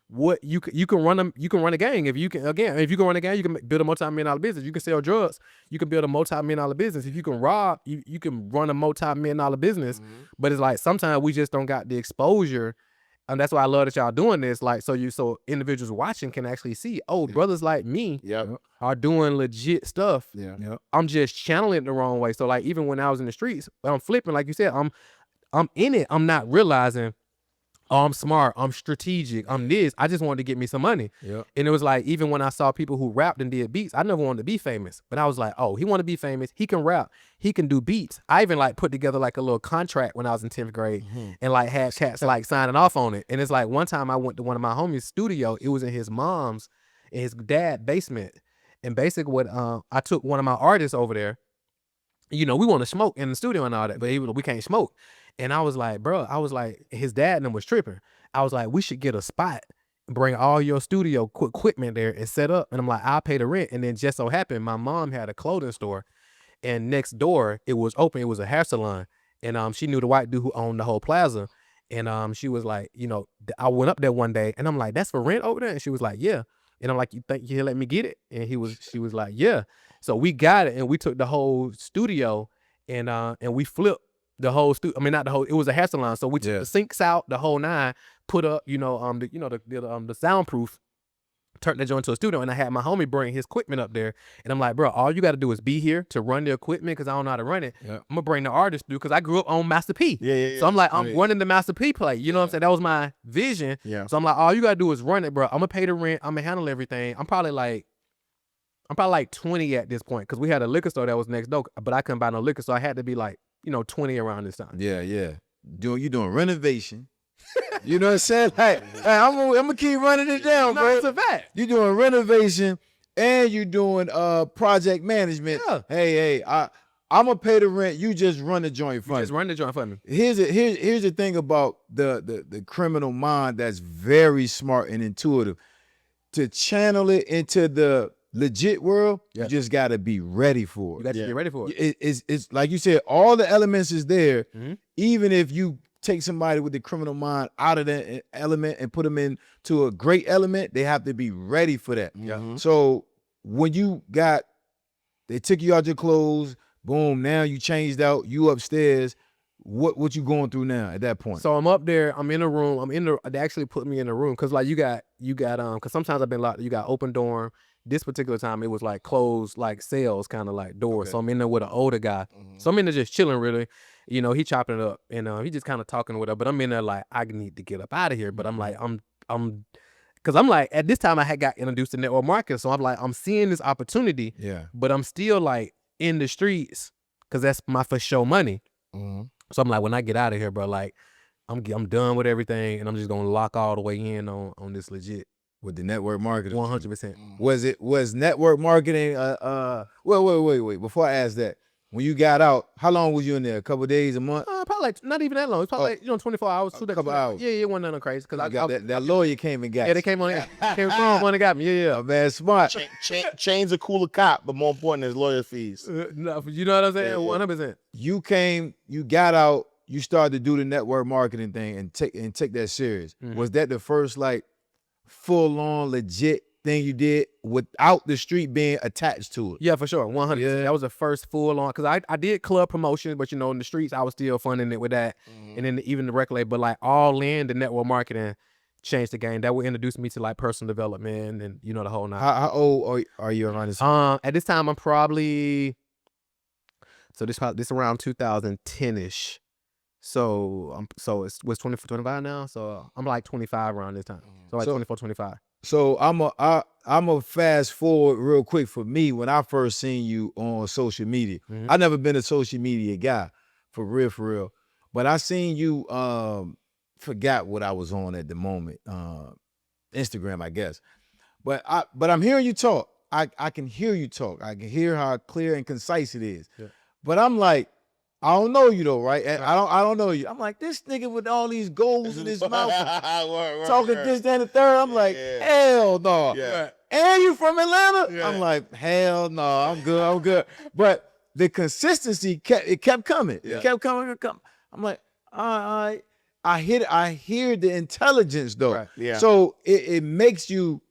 what you can run a gang. If you can run a gang, you can build a multi-million-dollar business. You can sell drugs, you can build a multi-million-dollar business. If you can rob, you can run a multi-million-dollar business. But it's like sometimes we just don't got the exposure. And that's why I love that y'all doing this. Like, so individuals watching can actually see, brothers like me are doing legit stuff. I'm just channeling it the wrong way. So like, even when I was in the streets, I'm flipping, like you said, I'm in it. I'm not realizing, I'm smart, I'm strategic, I'm this. I just wanted to get me some money. And it was like, even when I saw people who rapped and did beats, I never wanted to be famous. But I was like, he want to be famous. He can rap. He can do beats. I even like put together like a little contract when I was in 10th grade and like had cats like signing off on it. And it's like, one time I went to one of my homies' studio. It was in his mom's and his dad's basement. And basically what I took one of my artists over there. We want to smoke in the studio and all that, but we can't smoke. And I was like, bro, his dad and them was tripping. I was like, we should get a spot, bring all your studio equipment there and set up. And I'm like, I'll pay the rent. And then just so happened, my mom had a clothing store, and next door it was open. It was a hair salon, and she knew the white dude who owned the whole plaza. And she was like, I went up there one day, and I'm like, that's for rent over there? And she was like, yeah. And I'm like, you think you'll let me get it? And she was like, yeah. So we got it, and we took the whole studio, and we flipped the whole not the whole. It was a hair salon, so we took the sinks out, the whole nine, put up, the soundproof, turned that joint into a studio, and I had my homie bring his equipment up there, and I'm like, bro, all you got to do is be here to run the equipment because I don't know how to run it. I'm gonna bring the artist through because I grew up on Master P. So I'm like, I'm running the Master P play. You know what I'm saying? That was my vision. So I'm like, all you gotta do is run it, bro. I'm gonna pay the rent. I'm gonna handle everything. I'm probably like 20 at this point because we had a liquor store that was next door, but I couldn't buy no liquor, so I had to be like 20 around this time. You doing renovation. You know what I'm saying? Like, I'm gonna keep running it down, bro. It's a fact. You doing renovation and you doing project management. Hey, I'm gonna pay the rent. You just run the joint for me. Just run the joint for me. Here's the thing about the criminal mind that's very smart and intuitive. To channel it into the legit world, you just gotta be ready for it. You got to get ready for it. It's like you said, all the elements is there. Even if you take somebody with the criminal mind out of that element and put them into a great element, they have to be ready for that. So when they took you out your clothes, boom, now you changed out, you upstairs. What you going through now at that point? So I'm up there, I'm in a room, they actually put me in a room because like you got because sometimes I've been locked, you got open dorm. This particular time, it was like closed, like cells, kind of like doors. So I'm in there with an older guy. So I'm in there just chilling, really. He chopping it up, and he just kind of talking with her. But I'm in there like, I need to get up out of here. But I'm like, because I'm like, at this time I had got introduced to network marketing, so I'm like, I'm seeing this opportunity. But I'm still like in the streets because that's my for show money. So I'm like, when I get out of here, bro, like I'm done with everything, and I'm just gonna lock all the way in on this legit. With the network marketing, 100%. Was network marketing? Wait. Before I ask that, when you got out, how long was you in there? A couple of days, a month? Probably like not even that long. It's probably 24 hours, a couple hours. Yeah, it wasn't nothing crazy because I got that lawyer came and got. Yeah, they came on. Came from and got me. Yeah. Oh, man, smart. Chain's a cooler cop, but more important is lawyer fees. No, you know what I'm saying? 100%. You came, you got out, you started to do the network marketing thing and take that serious. Was that the first like full-on legit thing you did without the street being attached to it? Yeah, for sure. 100%. That was the first full-on, because I did club promotions, but in the streets I was still funding it with that. And then even the record label, but like all in the network marketing changed the game. That would introduce me to like personal development and the whole nine. How old are you around this? At this time I'm probably, so this around 2010-ish. So it's 25 now. So I'm like 25 around this time. So like 24, 25. So I'm a fast forward real quick for me when I first seen you on social media. I never been a social media guy for real. But I seen you forgot what I was on at the moment. Instagram, I guess. But I'm hearing you talk. I can hear you talk. I can hear how clear and concise it is. Yeah. But I'm like, I don't know you though, right? I don't know you. I'm like, this nigga with all these goals in his mouth, talking this, that, and the third. I'm like, hell no. Yeah. And you from Atlanta? Yeah. I'm like, hell no, I'm good. But the consistency kept coming. Yeah. It kept coming. I'm like, all right. I hear the intelligence though. Right. Yeah. So it makes you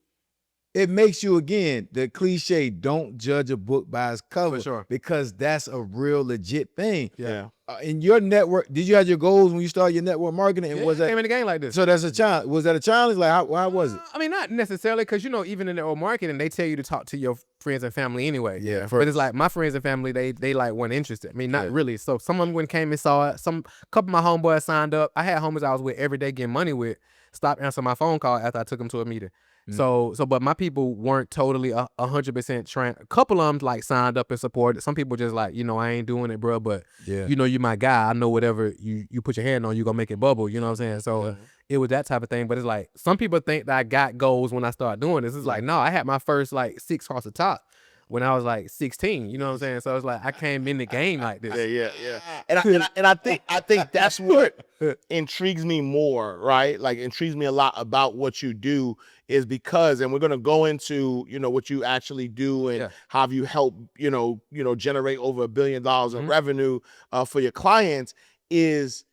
again, the cliche, don't judge a book by its cover. For sure. Because that's a real legit thing. Yeah. In your network, did you have your goals when you started your network marketing? And was that came in the game like this? So that's a challenge. Was that a challenge? Like how was it? I mean, not necessarily, because even in network marketing, they tell you to talk to your friends and family anyway. Yeah. But it's like my friends and family, they like weren't interested. I mean, not really. So someone when came and saw it. Couple of my homeboys signed up. I had homies I was with every day getting money with. Stopped answering my phone call after I took them to a meeting. So, but my people weren't totally 100% trained. A couple of them like signed up and supported. Some people just like, I ain't doing it, bro. But you my guy. I know whatever you put your hand on, you gonna make it bubble. You know what I'm saying? So it was that type of thing. But it's like some people think that I got goals when I started doing this. It's like no, I had my first like 6 across the top when I was like 16. You know what I'm saying? So it's like I came in the game like this. Yeah. And I think that's what intrigues me more, right? Like intrigues me a lot about what you do is because, and we're gonna go into what you actually do and how you help generate over $1 billion in revenue for your clients is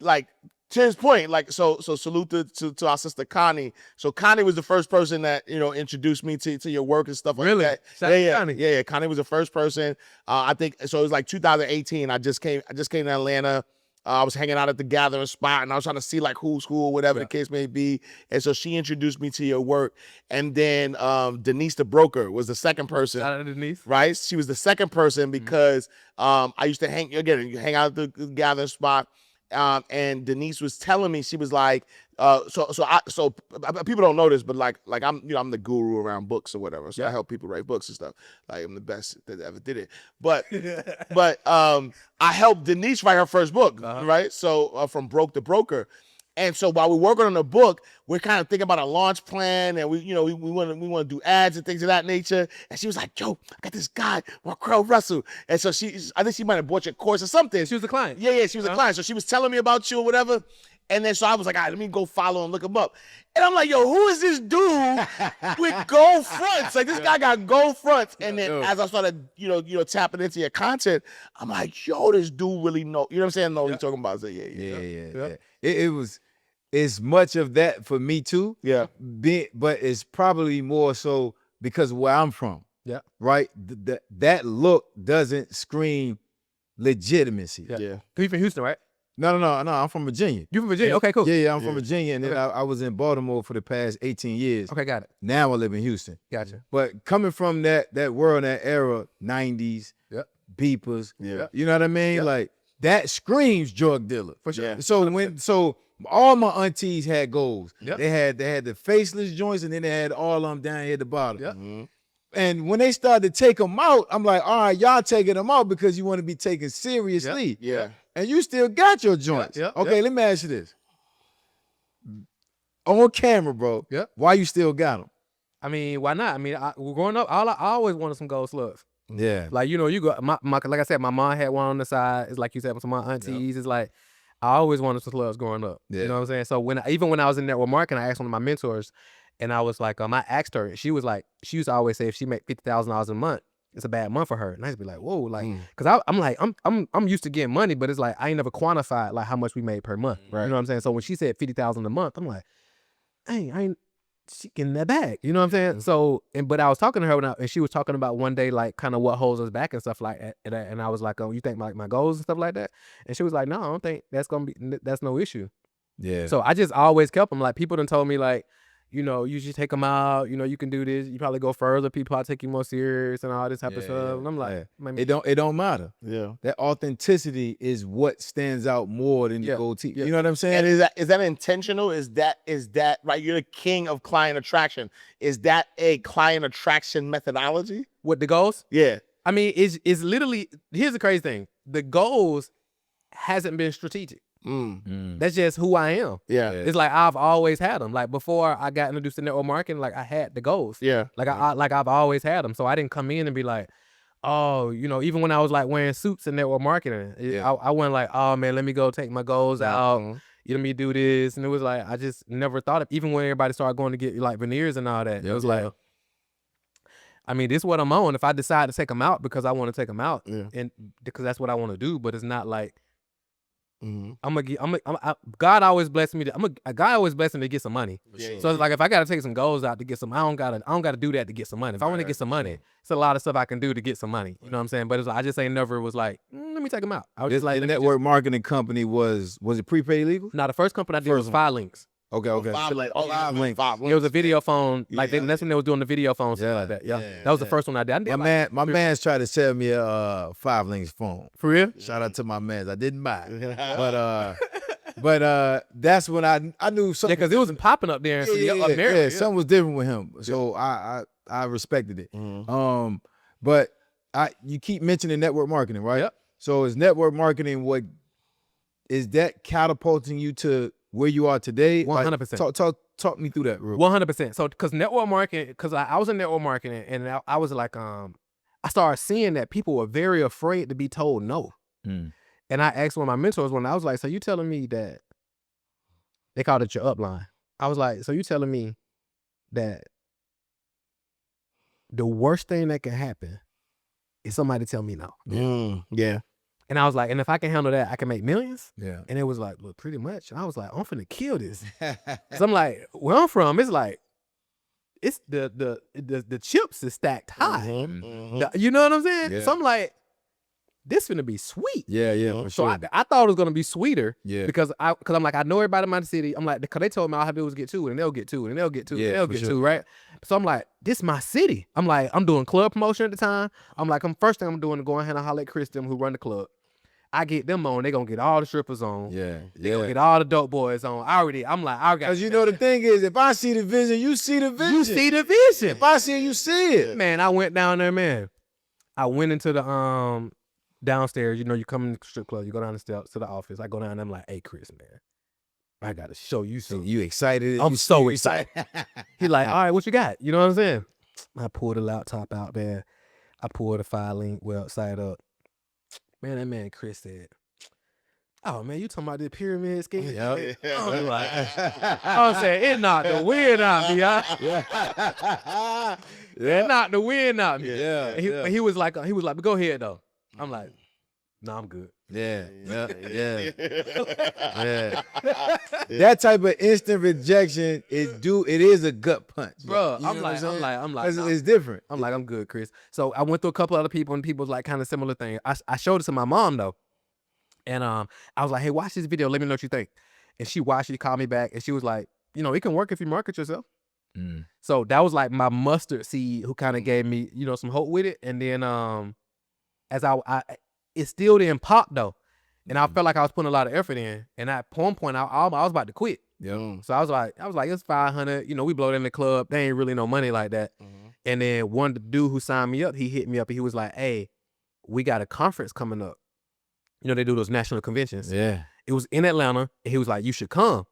like. To his point, like so salute to our sister Connie. So Connie was the first person that introduced me to your work and stuff like that. Connie. Yeah. Connie was the first person. I think so. It was like 2018. I just came to Atlanta. I was hanging out at the gathering spot and I was trying to see like who's who or whatever the case may be. And so she introduced me to your work. And then Denise the broker was the second person. Shout out to Denise. Right? She was the second person because I used to hang out at the gathering spot. And Denise was telling me, she was like, so people don't know this, but like I'm the guru around books or whatever. So I help people write books and stuff. Like I'm the best that ever did it. But I helped Denise write her first book, right? So from broke to broker. And so while we're working on the book, we're kind of thinking about a launch plan, and we want to do ads and things of that nature. And she was like, "Yo, I got this guy, Marquel Russell." And so I think she might have bought your course or something. She was a client. Yeah, she was a client. So she was telling me about you or whatever. And then so I was like, all right, let me go follow and look him up. And I'm like, yo, who is this dude with gold fronts? Like this guy got gold fronts. And then as I started, tapping into your content, I'm like, yo, this dude really know. You know what I'm saying? Know what you're talking about. So Yeah. It's much of that for me too. Yeah. But it's probably more so because of where I'm from. Yeah. Right? That look doesn't scream legitimacy. Yeah. You from Houston, right? No. I'm from Virginia. You from Virginia? Okay, cool. Yeah, I'm from Virginia, and then I was in Baltimore for the past 18 years. Okay, got it. Now I live in Houston. Gotcha. But coming from that world, that era, 90s, beepers, you know what I mean? Yep. Like that screams drug dealer for sure. Yeah. So all my aunties had goals. Yep. They had the faceless joints, and then they had all of them down here at the bottom. Yep. Mm-hmm. And when they started to take them out, I'm like, all right, y'all taking them out because you want to be taken seriously. Yeah. And you still got your joints. Okay, let me ask you this. On camera, bro. Yeah. Why you still got them? I mean, why not? I mean, growing up, I always wanted some gold slugs. Yeah. Like, you got like I said, my mom had one on the side. It's like you said, with some of my aunties. It's like, I always wanted some slugs growing up. Yeah. You know what I'm saying? So even when I was in network marketing, I asked one of my mentors, and I was like, I asked her, she was like, she used to always say if she make $50,000 a month, it's a bad month for her. And I used to be like, whoa, like, cause I'm like, I'm used to getting money, but it's like, I ain't never quantified like how much we made per month. Right. You know what I'm saying? So when she said 50,000 a month, I'm like, I ain't she getting that back. You know what I'm saying? So, but I was talking to her and she was talking about one day, like kind of what holds us back and stuff like that. And I was like, oh, you think like my goals and stuff like that? And she was like, no, I don't think that's no issue. Yeah. So I just always kept them. Like people done told me like, you know, you should take them out. You know, you can do this. You probably go further. People probably take you more serious and all this type of stuff. And I'm like, it don't matter. Yeah. That authenticity is what stands out more than the gold teeth. Yeah. You know what I'm saying? And is that intentional? Is that right? You're the king of client attraction. Is that a client attraction methodology? what the goals? Yeah. I mean, it's literally, here's the crazy thing. The goals hasn't been strategic. That's just who I am. Yeah. It's like I've always had them. Like before I got introduced to network marketing, like I had the goals. Yeah. Like I've always had them. So I didn't come in and be like, oh, you know, even when I was like wearing suits in network marketing, I went like, oh man, let me go take my goals out. You know, me do this. And it was like, I just never thought of, even when everybody started going to get like veneers and all that, it was like, I mean, this is what I'm on. If I decide to take them out because I want to take them out, and because that's what I want to do, but it's not like God always blessed me. God always blessed me to get some money. So it's like if I gotta take some goals out to get some, I don't gotta do that to get some money. If I want to get some money, it's a lot of stuff I can do to get some money. You know what I'm saying? But it's like, I just ain't never was like, let me take them out. I was just like, the network marketing company was it prepaid legal? Now the first company I did was 5 links. Okay. 5 links. Oh, 5 links. It was a video phone. Like that's when they was doing the video phone stuff like that. Yeah. That was the first one I did. My man's tried to sell me a 5 links phone. For real? Shout out to my mans. I didn't buy it. But that's when I knew something. Yeah, because it wasn't popping up there in America. Something was different with him. So I respected it. But you keep mentioning network marketing, right? Yep. So is network marketing is that catapulting you to where you are today? 100%. Talk me through that real 100%. So, because network marketing, because I was in network marketing, and I was like, I started seeing that people were very afraid to be told no. And I asked one of my mentors I was like, so you telling me that, they called it your upline. I was like, so you telling me that the worst thing that can happen is somebody tell me no. Yeah. And I was like, and if I can handle that, I can make millions? Yeah. And it was like, look, pretty much. And I was like, I'm finna kill this. So I'm like, where I'm from, it's like, it's the chips is stacked high. You know what I'm saying? Yeah. So I'm like, this finna be sweet. Yeah, for So sure. I thought it was gonna be sweeter. Yeah. Because I'm like, I know everybody in my city. I'm like, because they told me all I have to do is get 2, and they'll get 2, and they'll get 2, and they'll get 2, right? So I'm like, this is my city. I'm like, I'm doing club promotion at the time. I'm like, first thing I'm doing is going and holler at Chris, them who run the club. I get them on, they gonna get all the strippers on. They gonna get all the dope boys on. I'm like, I got. Because you know the thing is, if I see the vision, you see the vision. You see the vision. If I see it, you see it. Man, I went down there, man. I went into the downstairs. You know, you come in the strip club, you go down the steps to the office. I go down there, I'm like, hey, Chris, man, I gotta show you something. You excited? I'm so excited. He like, all right, what you got? You know what I'm saying? I pulled the laptop out, man. I pulled the 5 link website up. Man, that man Chris said, oh man, you talking about the pyramid scheme? Yep. I'm like, I'm saying, it knocked the wind out me, It knocked the wind out me. Yeah. He was like, but go ahead though. I'm like, no, I'm good. Yeah. That type of instant rejection it is a gut punch, bro. You know I'm like, it's different. I'm like, I'm good, Chris. So I went through a couple other people, and people was like kind of similar thing. I showed it to my mom though, and I was like, hey, watch this video. Let me know what you think. And she watched. She called me back, and she was like, you know, it can work if you market yourself. So that was like my mustard seed, who kind of gave me, you know, some hope with it. And then as it still didn't pop though. And I felt like I was putting a lot of effort in. And at one point, I was about to quit. Yeah. So I was like, it's 500. You know, we blow it in the club. There ain't really no money like that. And then one dude who signed me up, he hit me up and he was like, hey, we got a conference coming up. You know, they do those national conventions. Yeah. It was in Atlanta. And he was like, you should come.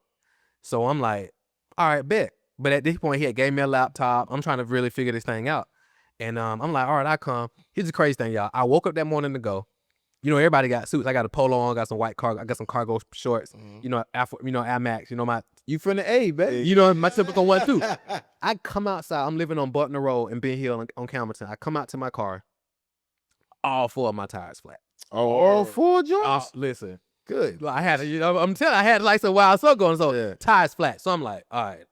So I'm like, all right, bet. But at this point, he had gave me a laptop. I'm trying to really figure this thing out. And I'm like, all right, I come. Here's the crazy thing, y'all. I woke up that morning to go. You know, everybody got suits. I got a polo on, got some white cargo, I got some cargo shorts. You know, Air Max. You know You from the A, baby. You know my typical one too. I come outside. I'm living on Butner Road in Ben Hill on Campbellton. I come out to my car. All 4 of my tires flat. All 4 joints. Listen, Good. I had, you know, I'm telling, I had like some wild stuff going. So tires flat. So I'm like, all right.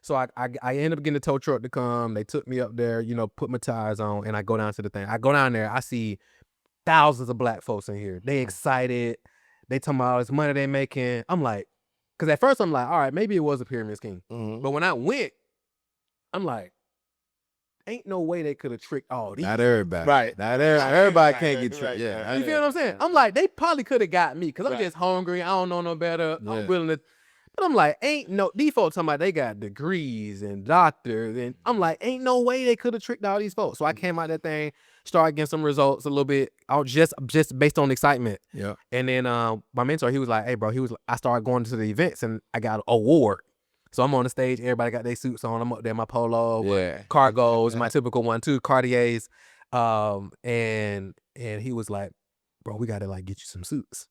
So I ended up getting the tow truck to come. They took me up there, you know, put my tires on, and I go down to the thing. I go down there. I see thousands of black folks in here. They excited. They talking about all this money they making. I'm like, because at first I'm like, all right, maybe it was a pyramid scheme. But when I went, I'm like, ain't no way they could have tricked all these. Not everybody. Right. Not everybody can't get tricked. Yeah. You feel what I'm saying? I'm like, they probably could have got me because I'm Right. just hungry. I don't know no better. Yeah. I'm willing to. But I'm like, these folks talking about they got degrees and doctors. And I'm like, ain't no way they could have tricked all these folks. So I came out that thing, started getting some results a little bit out just based on excitement. Yeah. And then my mentor, he was like, hey, bro, I started going to the events and I got an award. So I'm on the stage, everybody got their suits on. I'm up there, my polo, cargos, my typical one too, Cartiers. And he was like, bro, we gotta like get you some suits.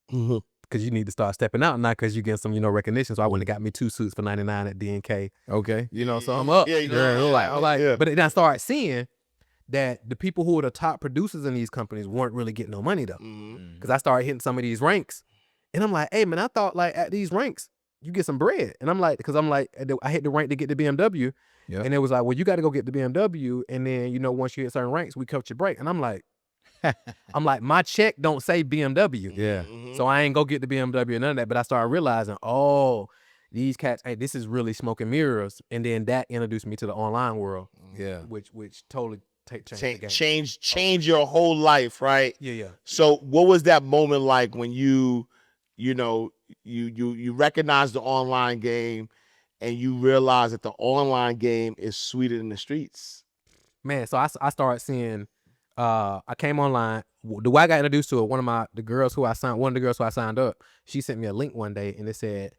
Cause you need to start stepping out now because you get some, recognition. So I went and got me 2 suits for $99 at DNK. Okay. So I'm up. Yeah. But then I started seeing that the people who were the top producers in these companies weren't really getting no money though. Cause I started hitting some of these ranks. And I'm like, hey man, I thought like at these ranks, you get some bread. And I'm like, I hit the rank to get the BMW. Yeah. And it was like, well, you got to go get the BMW. And then, once you hit certain ranks, we cut your break. And I'm like, my check don't say BMW. Yeah. So I ain't go get the BMW or none of that. But I started realizing, these cats, hey, this is really smoke and mirrors. And then that introduced me to the online world. Yeah. Which totally changed the game. Change your whole life, right? Yeah. So what was that moment like when you recognize the online game and you realize that the online game is sweeter than the streets? Man, so I started seeing, I came online. The way I got introduced to it, one of the girls who I signed up, she sent me a link one day and it said,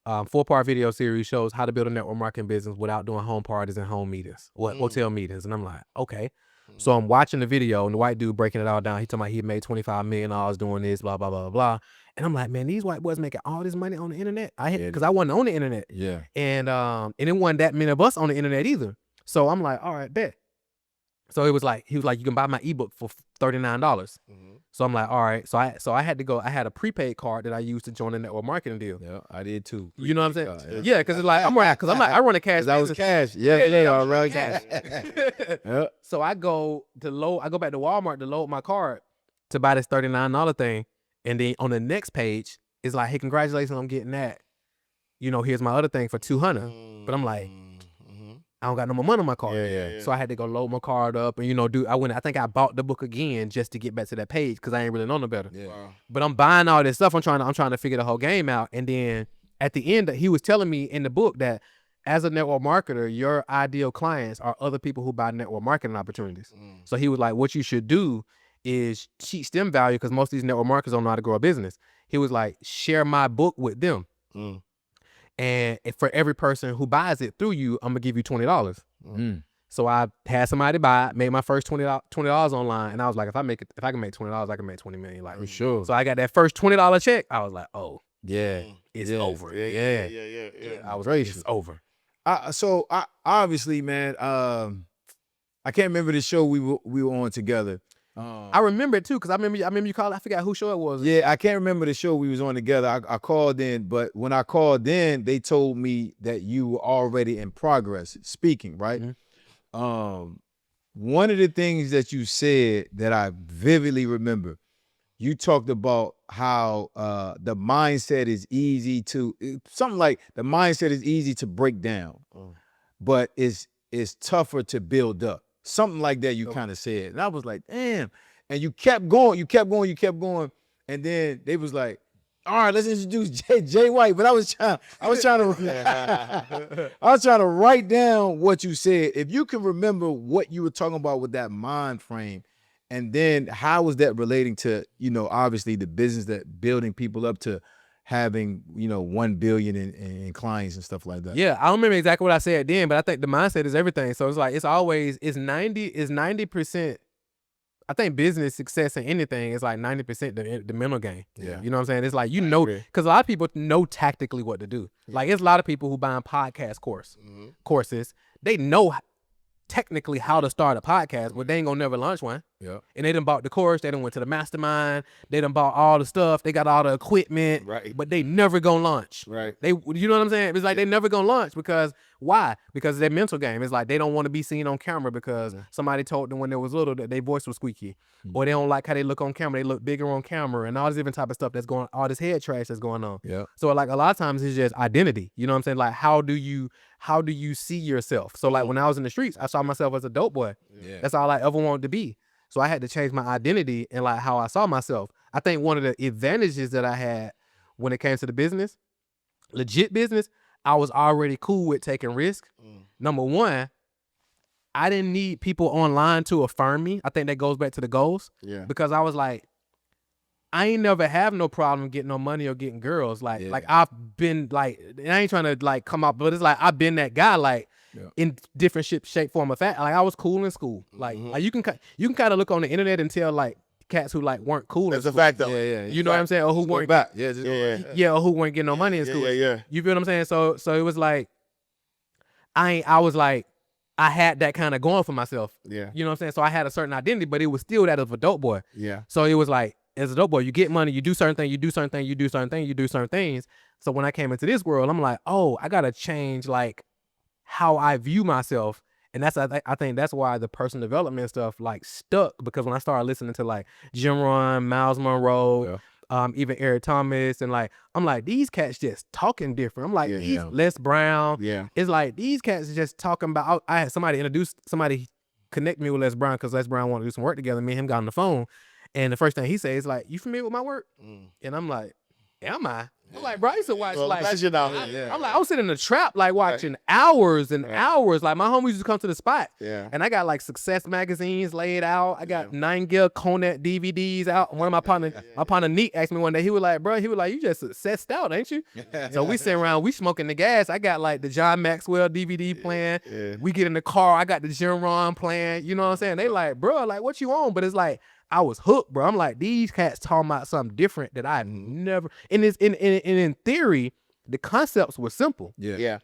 4-part video series shows how to build a network marketing business without doing home parties and home meetings, hotel meetings. And I'm like, okay. So I'm watching the video and the white dude breaking it all down. He talking about he made $25 million doing this, blah, blah, blah, blah. And I'm like, man, these white boys making all this money on the internet. Because I wasn't on the internet. Yeah. And it wasn't that many of us on the internet either. So I'm like, all right, bet. So he was like, you can buy my ebook for $39. So I'm like, all right. So I had to go. I had a prepaid card that I used to join the network marketing deal. Yeah, I did too. You know what I'm saying? Yeah, because it's like I run a cash. That was cash. Yeah, I ran cash. Yeah. So I go back to Walmart to load my card to buy this $39 thing, and then on the next page it's like, hey, congratulations on getting that. Here's my other thing for $200. But I'm like, I don't got no more money on my card. Yeah. So I had to go load my card up and I think I bought the book again just to get back to that page because I ain't really know no better. Yeah. Wow. But I'm buying all this stuff. I'm trying to figure the whole game out. And then at the end, he was telling me in the book that as a network marketer, your ideal clients are other people who buy network marketing opportunities. So he was like, what you should do is teach them value because most of these network marketers don't know how to grow a business. He was like, share my book with them. And for every person who buys it through you, I'm gonna give you $20. So I had somebody buy it, made my first $20 online, and I was like, if I can make $20, I can make 20 million. Like, For sure. So I got that first $20 check. I was like, oh, Yeah. it's over. Yeah. I was ready. It's over. So obviously, man, I can't remember the show we were on together. I remember it too, because I remember you called. I forgot who show it was. Yeah, I can't remember the show we was on together. I called in, but when I called in, they told me that you were already in progress speaking, right? One of the things that you said that I vividly remember, you talked about how the mindset is easy to break down, but it's tougher to build up. Something like that you kind of said. And I was like, damn. And you kept going. And then they was like, all right, let's introduce Jay White. But I was trying to write down what you said. If you can remember what you were talking about with that mind frame, and then how was that relating to, obviously the business that building people up to having, 1 billion in clients and stuff like that. Yeah, I don't remember exactly what I said then, but I think the mindset is everything. So it's like it's 90%. I think business success in anything is like 90% the mental game. Yeah. You know what I'm saying? It's like because a lot of people know tactically what to do. Yeah. Like it's a lot of people who buying podcast courses. They know technically how to start a podcast, but they ain't gonna never launch one. Yeah. And they done bought the course, they done went to the mastermind, they done bought all the stuff, they got all the equipment, Right. but they never gonna launch. Right. You know what I'm saying? It's like they never gonna launch because why? Because of their mental game. It's like they don't want to be seen on camera because somebody told them when they was little that their voice was squeaky. Or they don't like how they look on camera. They look bigger on camera and all this different type of stuff all this head trash that's going on. Yeah. So like a lot of times it's just identity. You know what I'm saying? Like how do you how do you see yourself? So like when I was in the streets, I saw myself as a dope boy. Yeah. That's all I ever wanted to be. So I had to change my identity and like how I saw myself. I think one of the advantages that I had when it came to the business, legit business, I was already cool with taking risks. Number one, I didn't need people online to affirm me. I think that goes back to the goals. Yeah. Because I was like, I ain't never have no problem getting no money or getting girls. Like I've been like, and I ain't trying to like come up, but it's like I've been that guy like in different shape, form, or fact. Like I was cool in school. Like, like you can kind of look on the internet and tell like cats who like weren't cool. That's a fact though. Yeah. You know what I'm saying? Or who weren't back. or who weren't getting no money in school. Yeah. You feel what I'm saying? So it was like I was like I had that kind of going for myself. Yeah. You know what I'm saying? So I had a certain identity, but it was still that of a dope boy. Yeah. So it was like, as a dope boy, you get money, you do certain things, you do certain things, you do certain things, you do certain things. So when I came into this world, I'm like, oh, I gotta change like how I view myself. And that's I think that's why the personal development stuff like stuck, because when I started listening to like Jim Rohn, Miles Monroe, even Eric Thomas, and like I'm like, these cats just talking different. I'm like, Les Brown. Yeah. It's like these cats are just talking about. I had somebody connect me with Les Brown because Les Brown wanted to do some work together. Me and him got on the phone. And the first thing he says is like, you familiar with my work? And I'm like, am I? I'm like, bro, I used to watch like, I'm like, I was sitting in the trap, like watching hours and hours. Like my homies used to come to the spot. Yeah. And I got like Success magazines laid out. I got 9-gil Konet DVDs out. One of my partner Neat asked me one day, he was like, you just successed out, ain't you? So we sitting around, we smoking the gas. I got like the John Maxwell DVD playing. We get in the car, I got the Jim Rohn playing. You know what I'm saying? They like, bro, like what you on? But it's like, I was hooked, bro. I'm like, these cats talking about something different that I never. And it's in theory, the concepts were simple. Yeah.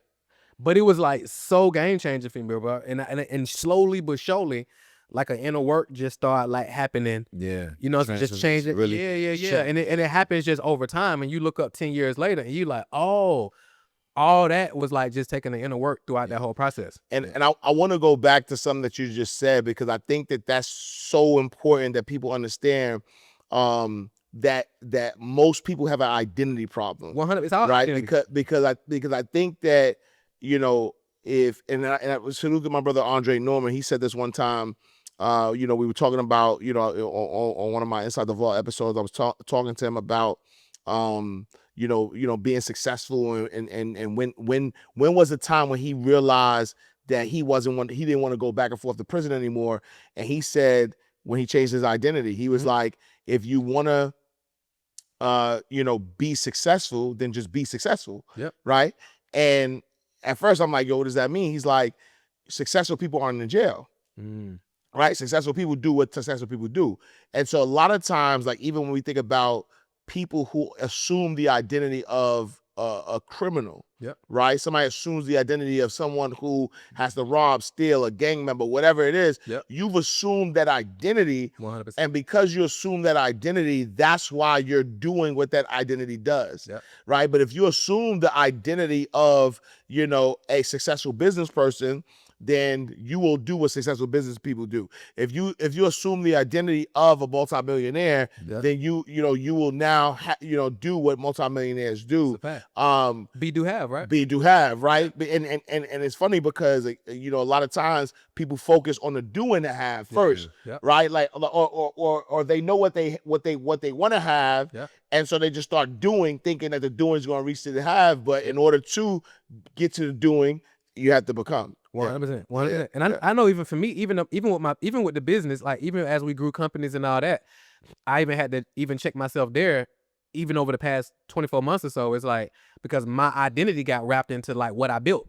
But it was like so game changing for me, bro. And slowly but surely, like an inner work just started like happening. Yeah. You know, just changing. Really Yeah. And it happens just over time. And you look up 10 years later and you like, oh, all that was like just taking the inner work throughout that whole process. And I want to go back to something that you just said, because I think that that's so important that people understand that most people have an identity problem. 100%. It's all right? identity. Because I think that, you know, I was salute to my brother Andre Norman. He said this one time. We were talking about, on one of my Inside the Vault episodes, I was talking to him about being successful, and when was the time when he realized that he didn't want to go back and forth to prison anymore. And he said when he changed his identity, he was like, if you want to be successful, then just be successful. Yep. Right. And at first I'm like, yo, what does that mean? He's like, successful people aren't in jail. Right. Successful people do what successful people do. And so a lot of times, like even when we think about people who assume the identity of a criminal, right? Somebody assumes the identity of someone who has to rob, steal, a gang member, whatever it is. You've assumed that identity, 100%. and because you assume that identity, that's why you're doing what that identity does, right? But if you assume the identity of, a successful business person, then you will do what successful business people do. If you assume the identity of a multimillionaire, then you will now do what multimillionaires do. Be do have, right? Be do have, right? And it's funny because a lot of times people focus on the doing to have first, right? Like or they know what they want to have, and so they just start doing, thinking that the doing is going to reach to the have. But in order to get to the doing, you have to become. 100%. 100%. And I know even for me, even with the business, like even as we grew companies and all that, I even had to even check myself there, even over the past 24 months or so. It's like, because my identity got wrapped into like what I built.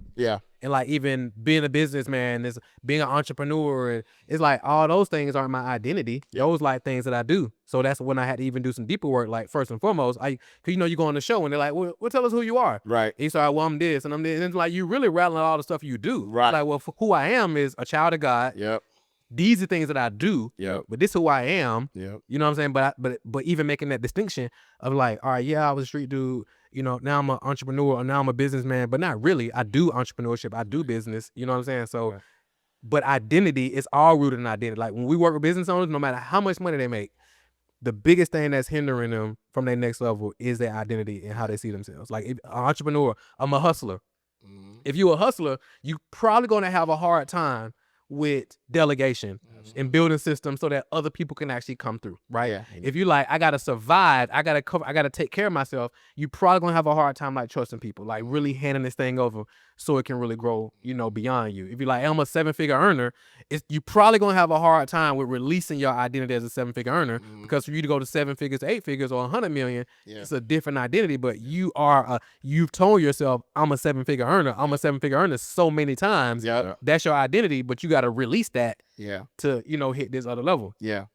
And like even being a businessman, is being an entrepreneur, and it's like all those things aren't my identity. Those like things that I do. So that's when I had to even do some deeper work. Like first and foremost, cause you go on the show and they're like, well, tell us who you are. Right. And you start, well, I'm this and I'm this. And it's like, you really rattling all the stuff you do. Right. Like, well, who I am is a child of God. These are things that I do. But this is who I am. You know what I'm saying? But even making that distinction of like, all right, I was a street dude. Now I'm an entrepreneur, or now I'm a businessman, but not really. I do entrepreneurship. I do business. You know what I'm saying? So, but identity is all rooted in identity. Like when we work with business owners, no matter how much money they make, the biggest thing that's hindering them from their next level is their identity and how they see themselves. Like an entrepreneur, I'm a hustler. If you're a hustler, you probably going to have a hard time with delegation and building systems so that other people can actually come through, right? Yeah. If you like, I gotta survive, I gotta take care of myself, you probably gonna have a hard time like trusting people, like really handing this thing over so it can really grow, beyond you. If you're like, I'm a 7-figure earner, you probably gonna have a hard time with releasing your identity as a 7-figure earner, because for you to go to 7 figures to 8 figures or 100 million, it's a different identity. But you've told yourself, I'm a 7-figure earner. I'm a 7-figure earner so many times. That's your identity, but you got to release that to, hit this other level. Yeah.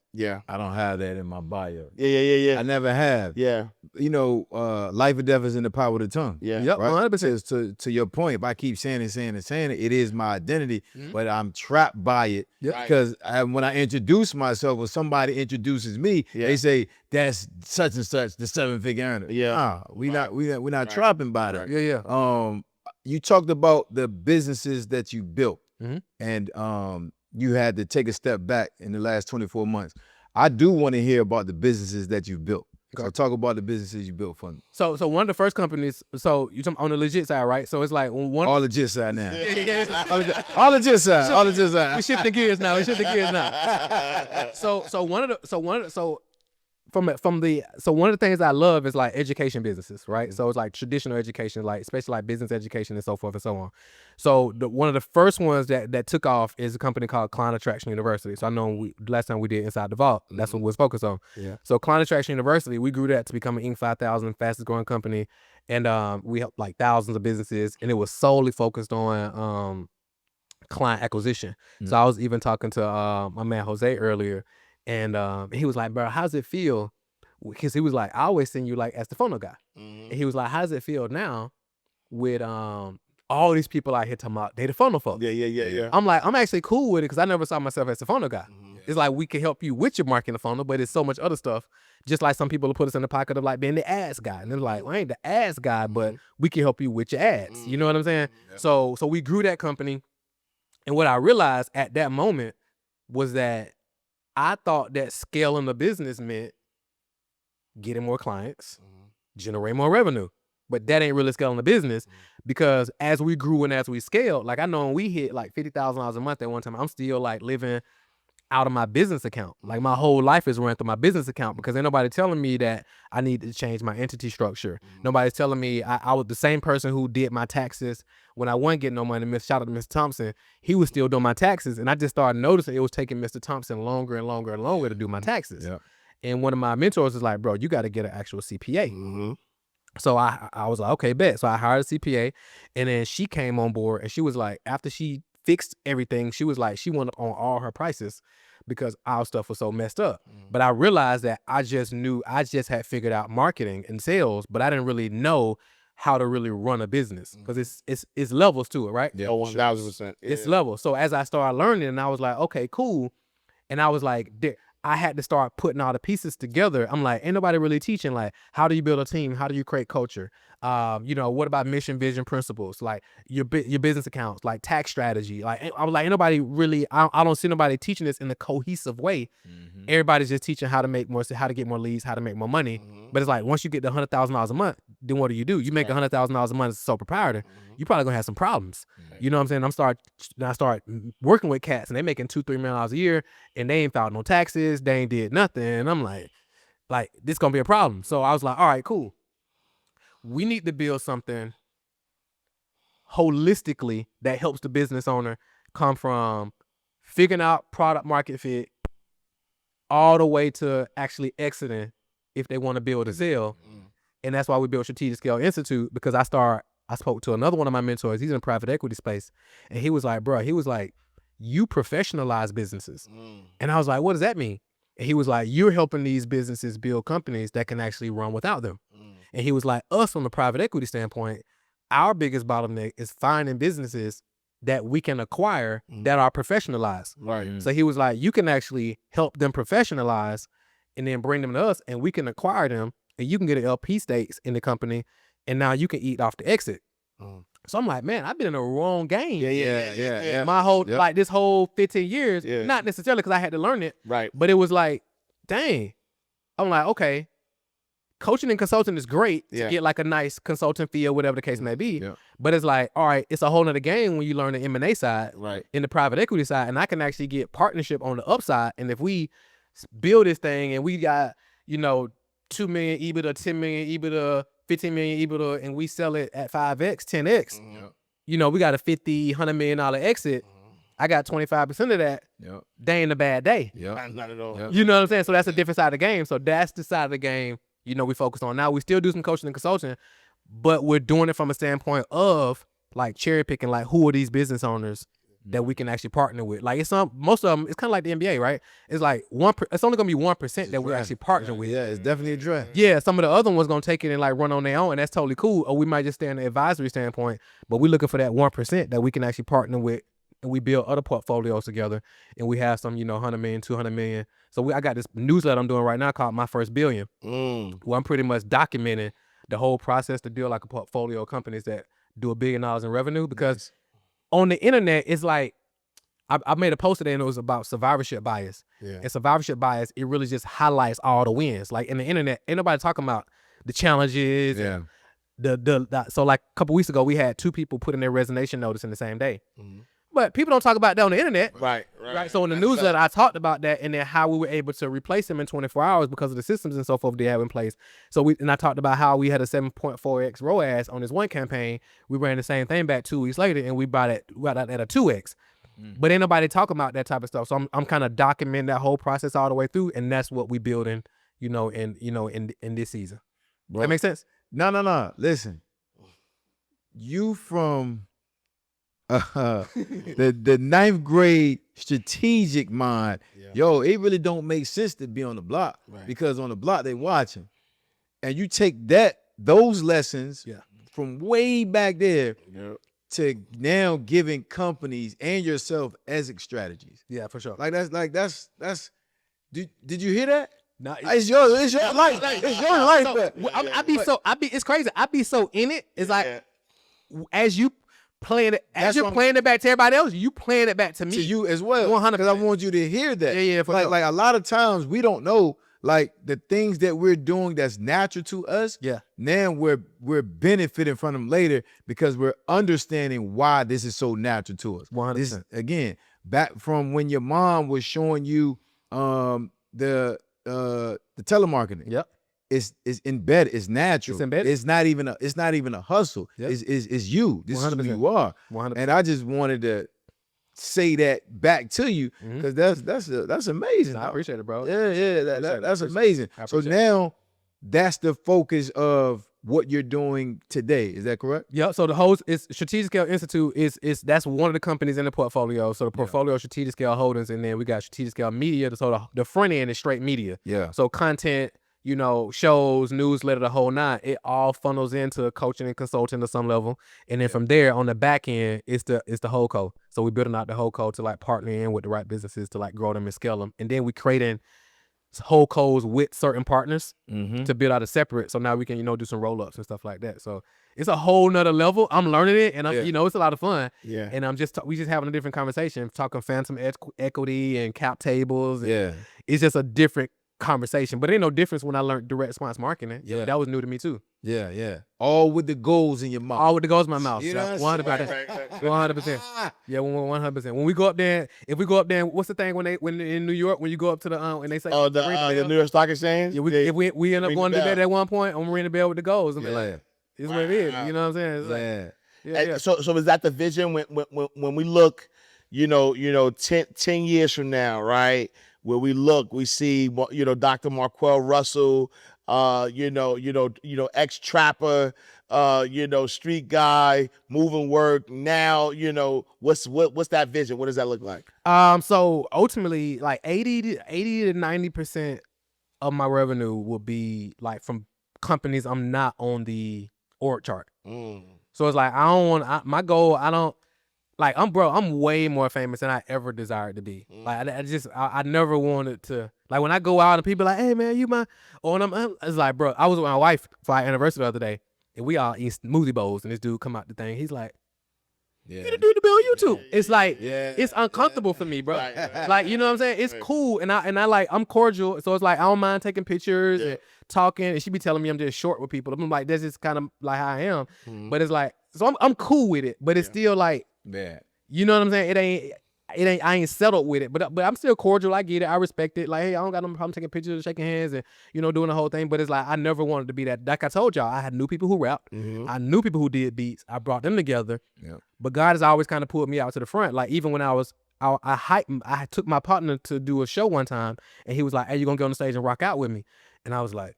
I don't have that in my bio. Yeah. I never have. Yeah. Life or death is in the power of the tongue. Yeah. Yep. Right? 100%. To your point, if I keep saying it, it is my identity, but I'm trapped by it. Yep. Because when I introduce myself or somebody introduces me, they say that's such and such, the 7-figure earner. Yeah. We're not trapping by that. Yeah. You talked about the businesses that you built, and you had to take a step back in the last 24 months. I do want to hear about the businesses that you built. So talk about the businesses you built for me. So one of the first companies, so you talking on the legit side, right? So it's like All legit side now. Yeah. All legit side. All legit side. We're shifting gears now. So one of the things I love is like education businesses, right? So it's like traditional education, like especially like business education and so forth and so on. So one of the first ones that took off is a company called Client Attraction University. So I know last time we did Inside the Vault, that's what we was focused on. Yeah. So Client Attraction University, we grew that to become an Inc. 5000 fastest growing company, and we helped like thousands of businesses, and it was solely focused on client acquisition. So I was even talking to my man Jose earlier. And he was like, bro, how's it feel? Because he was like, I always send you like as the phono guy. And he was like, how does it feel now with all these people out here talking about they the phono folks? Yeah. I'm like, I'm actually cool with it because I never saw myself as the phono guy. It's like we can help you with your marketing phono, but it's so much other stuff. Just like some people will put us in the pocket of like being the ads guy. And they're like, well, I ain't the ads guy, but we can help you with your ads. You know what I'm saying? So we grew that company. And what I realized at that moment was that I thought that scaling the business meant getting more clients, generate more revenue. But that ain't really scaling the business, because as we grew and as we scaled, like I know when we hit like $50,000 a month at one time, I'm still like living out of my business account. Like my whole life is run through my business account, because ain't nobody telling me that I need to change my entity structure. Nobody's telling me I was the same person who did my taxes when I wasn't getting no money. Shout out to Mr. Thompson. He was still doing my taxes, and I just started noticing it was taking Mr. Thompson longer and longer and longer to do my taxes. And one of my mentors was like, bro, you got to get an actual CPA. So I was like, okay, bet. So I hired a CPA, and then she came on board, and she was like, after she fixed everything, she was like, she wanted on all her prices because our stuff was so messed up. But I realized that I just had figured out marketing and sales, but I didn't really know how to really run a business, because it's levels to it, right? Yeah, 1,000%. It's levels. So as I started learning, and I was like, okay, cool. And I was like, I had to start putting all the pieces together. I'm like, ain't nobody really teaching, like, how do you build a team? How do you create culture? What about mission, vision, principles? Like your business accounts, like tax strategy. Like I was like, ain't nobody really, I don't see nobody teaching this in a cohesive way. Everybody's just teaching how to make more, how to get more leads, how to make more money. But it's like, once you get to $100,000 a month, then what do? You make $100,000 a month as a sole proprietor, you probably gonna have some problems. You know what I'm saying? I start working with cats, and they making $2-3 million a year, and they ain't filed no taxes, they ain't did nothing. And I'm like this gonna be a problem. So I was like, all right, cool. We need to build something holistically that helps the business owner come from figuring out product market fit all the way to actually exiting if they want to build a sale. And that's why we built Strategic Scale Institute, because I spoke to another one of my mentors. He's in the private equity space. And he was like, bro, you professionalize businesses. And I was like, what does that mean? And he was like, you're helping these businesses build companies that can actually run without them. And he was like, us from the private equity standpoint, our biggest bottleneck is finding businesses that we can acquire that are professionalized. Right. So he was like, you can actually help them professionalize and then bring them to us, and we can acquire them, and you can get an LP stakes in the company, and now you can eat off the exit. So I'm like, man, I've been in the wrong game. Yeah. My whole, like this whole 15 years, not necessarily because I had to learn it, Right. but it was like, dang. I'm like, okay, coaching and consulting is great Yeah. to get like a nice consulting fee or whatever the case may be. Yeah. But it's like, all right, it's a whole nother game when you learn the M&A side, Right. in the private equity side, and I can actually get partnership on the upside. And if we build this thing and we got, 2 million EBITDA, 10 million EBITDA, 15 million EBITDA, and we sell it at 5x, 10x, we got a $50, $100 million exit. I got 25% of that. Yep. They ain't a bad day. Yep. Not at all. Yep. You know what I'm saying? So that's a different side of the game. So that's the side of the game, we focus on. Now we still do some coaching and consulting, but we're doing it from a standpoint of like cherry picking, like who are these business owners that we can actually partner with. Like most of them, it's kind of like the NBA, right? It's like it's only gonna be 1% that we actually partner with. Yeah, it's definitely a draft. Yeah, some of the other ones gonna take it and like run on their own, and that's totally cool. Or we might just stay in the advisory standpoint, but we're looking for that 1% that we can actually partner with, and we build other portfolios together, and we have some, 100 million, 200 million. So I got this newsletter I'm doing right now called My First Billion, where I'm pretty much documenting the whole process to build like a portfolio of companies that do $1 billion in revenue. Because on the internet, it's like, I made a post today and it was about survivorship bias. Yeah. And survivorship bias, it really just highlights all the wins. Like in the internet, ain't nobody talking about the challenges. Yeah. So like a couple weeks ago, we had 2 people put in their resignation notice in the same day. But people don't talk about that on the internet. Right. So in the newsletter, I talked about that and then how we were able to replace him in 24 hours because of the systems and so forth they have in place. And I talked about how we had a 7.4x ROAS on this one campaign. We ran the same thing back 2 weeks later and we got it at a 2x. But ain't nobody talking about that type of stuff. So I'm kind of documenting that whole process all the way through, and that's what we building, in this season. Bro. That makes sense? No. Listen, you from the 9th grade strategic mind. Yo, it really don't make sense to be on the block because on the block they watching, and you take those lessons from way back there to now giving companies and yourself exit strategies. Yeah, for sure. That's. Did you hear that? No, It's your life. It's your life. It's crazy. I be so in it. It's like as you playing it, as you're playing it back to everybody else, you playing it back to me. To you as well. 100%. Because I want you to hear that. Yeah, for sure. Like a lot of times we don't know like the things that we're doing that's natural to us. Yeah. Now we're benefiting from them later because we're understanding why this is so natural to us. 100%. This, again, back from when your mom was showing you the telemarketing. Yep. It's embedded. It's natural. It's embedded. It's not even a hustle. Yep. It's you. This 100%. is who you are. 100%. And I just wanted to say that back to you because that's amazing. I appreciate it, bro. Yeah, that's amazing. So now that's the focus of what you're doing today. Is that correct? Yeah. So the whole Strategic Scale Institute is that's one of the companies in the portfolio. So the portfolio Strategic Scale Holdings, and then we got Strategic Scale Media. So the front end is straight media. Yeah. So content, shows, newsletter, the whole nine, it all funnels into coaching and consulting to some level. And then from there on the back end, it's the whole code. So we're building out the whole code to like partner in with the right businesses to like grow them and scale them. And then we creating whole codes with certain partners to build out a separate. So now we can, do some roll-ups and stuff like that. So it's a whole nother level. I'm learning it and it's a lot of fun. Yeah. And we just having a different conversation, talking phantom equity and cap tables. And it's just a different conversation, but ain't no difference when I learned direct response marketing. Yeah. That was new to me too. Yeah. All with the goals in your mouth. All with the goals in my mouth. You know what I'm 100%. 100%. Yeah, 100%. When we go up there, what's the thing when in New York when you go up to the and they say the New York Stock Exchange? Yeah, if we end up ring going the to bell. bed at one point, I'm ringing the bell with the goals. Yeah. It's what it is. You know what I'm saying? It's like, yeah. So is that the vision when we look, 10 years from now, right? Where we see, Dr. Marquel Russell, ex-trapper, street guy, moving work. Now, what's that vision? What does that look like? So ultimately, like 80 to 90% of my revenue will be like from companies I'm not on the org chart. So it's like my goal. I'm way more famous than I ever desired to be. Like I never wanted to. Like when I go out and people are like, hey man, you my, or when it's like, bro, I was with my wife for our anniversary the other day, and we all eat smoothie bowls, and this dude come out the thing, he's like, You need to do the bill on YouTube. It's like, Yeah. it's uncomfortable for me, bro. Right. Like, you know what I'm saying? It's cool. And I like, I'm cordial. So it's like, I don't mind taking pictures and talking. And she be telling me I'm just short with people. I'm like, that's just kind of like how I am. But it's like, so I'm cool with it. But it's still like, you know what I'm saying? I ain't settled with it, but I'm still cordial. I get it. I respect it. Like, hey, I don't got no problem taking pictures, shaking hands, and doing the whole thing. But it's like, I never wanted to be that. Like I told y'all, I had new people who rapped. I knew people who did beats. I brought them together. But God has always kind of pulled me out to the front. Like, even when I took my partner to do a show one time, and he was like, "Hey, you gonna get on the stage and rock out with me?" And I was like,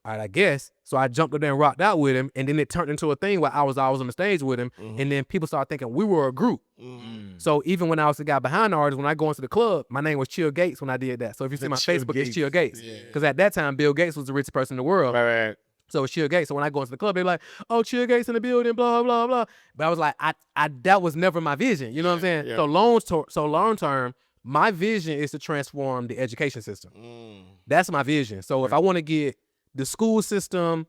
all right, I guess. So I jumped up there and rocked out with him, and then it turned into a thing where I was always on the stage with him, and then people started thinking we were a group. So even when I was the guy behind the artist, when I go into the club, my name was Chill Gates when I did that. So if you see my Facebook, it's Chill Gates. Because at that time, Bill Gates was the richest person in the world. Right. So it's Chill Gates. So when I go into the club, they're like, "Oh, Chill Gates in the building, blah, blah, blah." But I was like, I that was never my vision. You know what I'm saying? So long term, my vision is to transform the education system. That's my vision. So if I want to get the school system,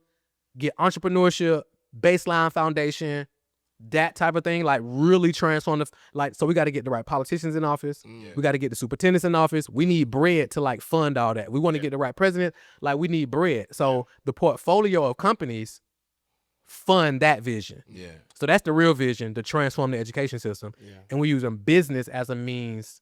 get entrepreneurship, baseline foundation, that type of thing, like really transform so we got to get the right politicians in office. We got to get the superintendents in office. We need bread to like fund all that. We want to get the right president. Like, we need bread. So the portfolio of companies fund that vision. So that's the real vision, to transform the education system. And we're using business as a means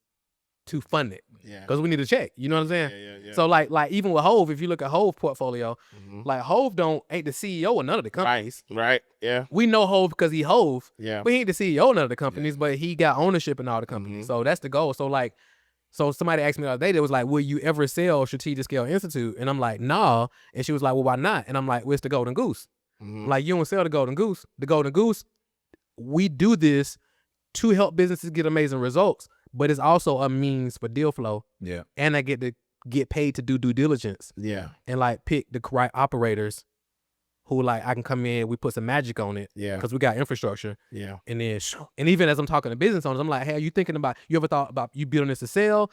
to fund it. Because we need a check. You know what I'm saying? So like even with Hove, if you look at Hove portfolio, like Hove ain't the CEO of none of the companies. Right. Yeah. We know Hove because he Hove. Yeah. But he ain't the CEO of none of the companies, but he got ownership in all the companies. So that's the goal. So somebody asked me the other day, they was like, "Will you ever sell Strategic Scale Institute?" And I'm like, "Nah." And she was like, "Well, why not?" And I'm like, "Well, it's the Golden Goose." Like, you don't sell the Golden Goose. The Golden Goose, we do this to help businesses get amazing results, but it's also a means for deal flow. And I get to get paid to do due diligence. And like pick the right operators who, like, I can come in, we put some magic on it. Because we got infrastructure. And then, and even as I'm talking to business owners, I'm like, "Hey, are you thinking about, you ever thought about you building this to sell?"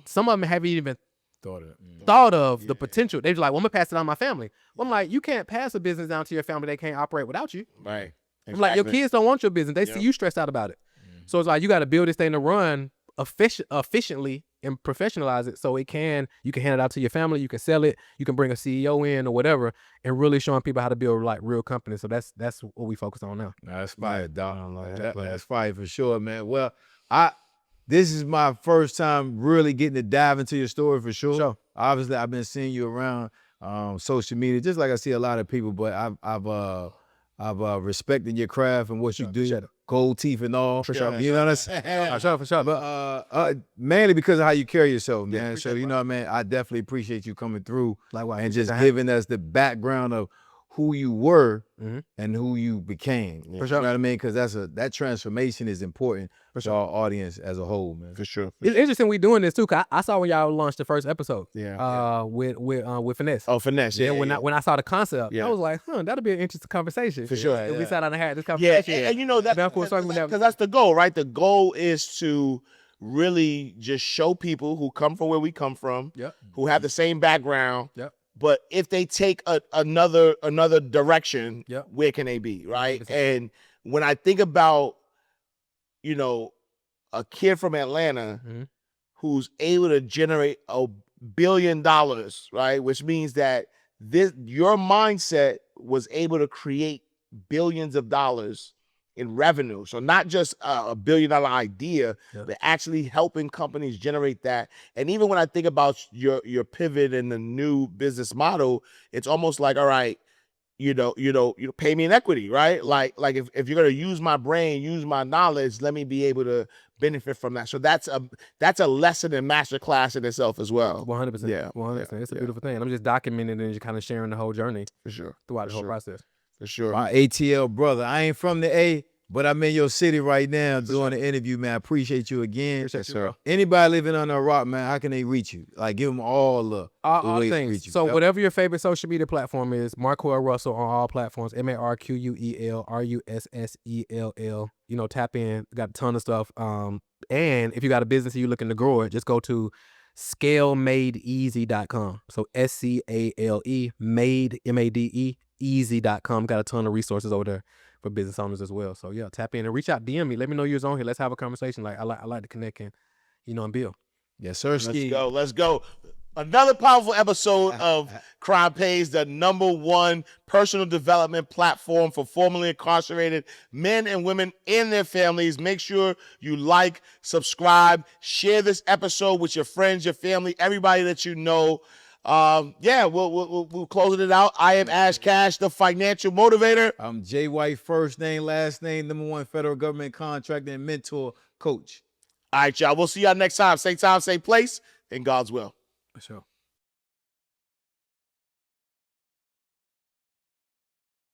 Some of them haven't even thought of the potential. They're like, "Well, I'm gonna pass it on to my family." Well, I'm like, you can't pass a business down to your family. They can't operate without you. Right. I'm like, your kids don't want your business. They see you stressed out about it. So it's like, you got to build this thing to run efficiently and professionalize it so you can hand it out to your family, you can sell it, you can bring a CEO in or whatever, and really showing people how to build like real companies. So that's what we focus on now. That's fire, dog. That's fire for sure, man. Well, this is my first time really getting to dive into your story for sure. Obviously, I've been seeing you around social media, just like I see a lot of people, but I've respected your craft and what you do. Gold teeth and all. For sure. You know what I'm saying? For sure. But mainly because of how you carry yourself, man. So, you know what I mean? I definitely appreciate you coming through and just giving us the background of who you were and who you became. For sure. You know what I mean? Because that transformation is important for our audience as a whole, man. For sure. It's interesting we doing this too, cause I saw when y'all launched the first episode. With Finesse. Oh, Finesse. Yeah. When I saw the concept, I was like, that'll be an interesting conversation. For sure. If we sat down and had this conversation. And you know that, because that's the goal, right? The goal is to really just show people who come from where we come from, who have the same background. But if they take another direction, where can they be, right? 100%. And when I think about, a kid from Atlanta who's able to generate $1 billion, right? Which means that your mindset was able to create billions of dollars in revenue. So not just a $1 billion idea, but actually helping companies generate that. And even when I think about your pivot and the new business model, it's almost like, all right, pay me in equity, right? Like if you're gonna use my brain, use my knowledge, let me be able to benefit from that. So that's a lesson in masterclass in itself as well. 100%. Yeah, 100%. It's a beautiful thing. I'm just documenting and just kind of sharing the whole journey for sure throughout the whole process. For sure. My ATL brother. I ain't from the A, but I'm in your city right now doing an interview, man. I appreciate you again. Yes, sir. Anybody living under a rock, man, how can they reach you? Like, give them all the ways to reach things. you. So whatever your favorite social media platform is, Marquel Russell on all platforms, MarQuel RUSSELL. Tap in. Got a ton of stuff. And if you got a business and you're looking to grow it, just go to scalemadeeasy.com. So SCALE, made, MADE, easy.com. Got a ton of resources over there for business owners as well. So yeah, tap in and reach out, DM me. Let me know you're on here. Let's have a conversation. Like I like to connect and and build. Yes, sir. Let's go. Another powerful episode of Crime Pays, the #1 personal development platform for formerly incarcerated men and women and their families. Make sure you like, subscribe, share this episode with your friends, your family, everybody that you know. We'll close it out. I am Ash Cash, the financial motivator. I'm Jay White, first name, last name, #1 federal government contractor and mentor coach. All right, y'all. We'll see y'all next time. Same time, same place, in God's will. For sure.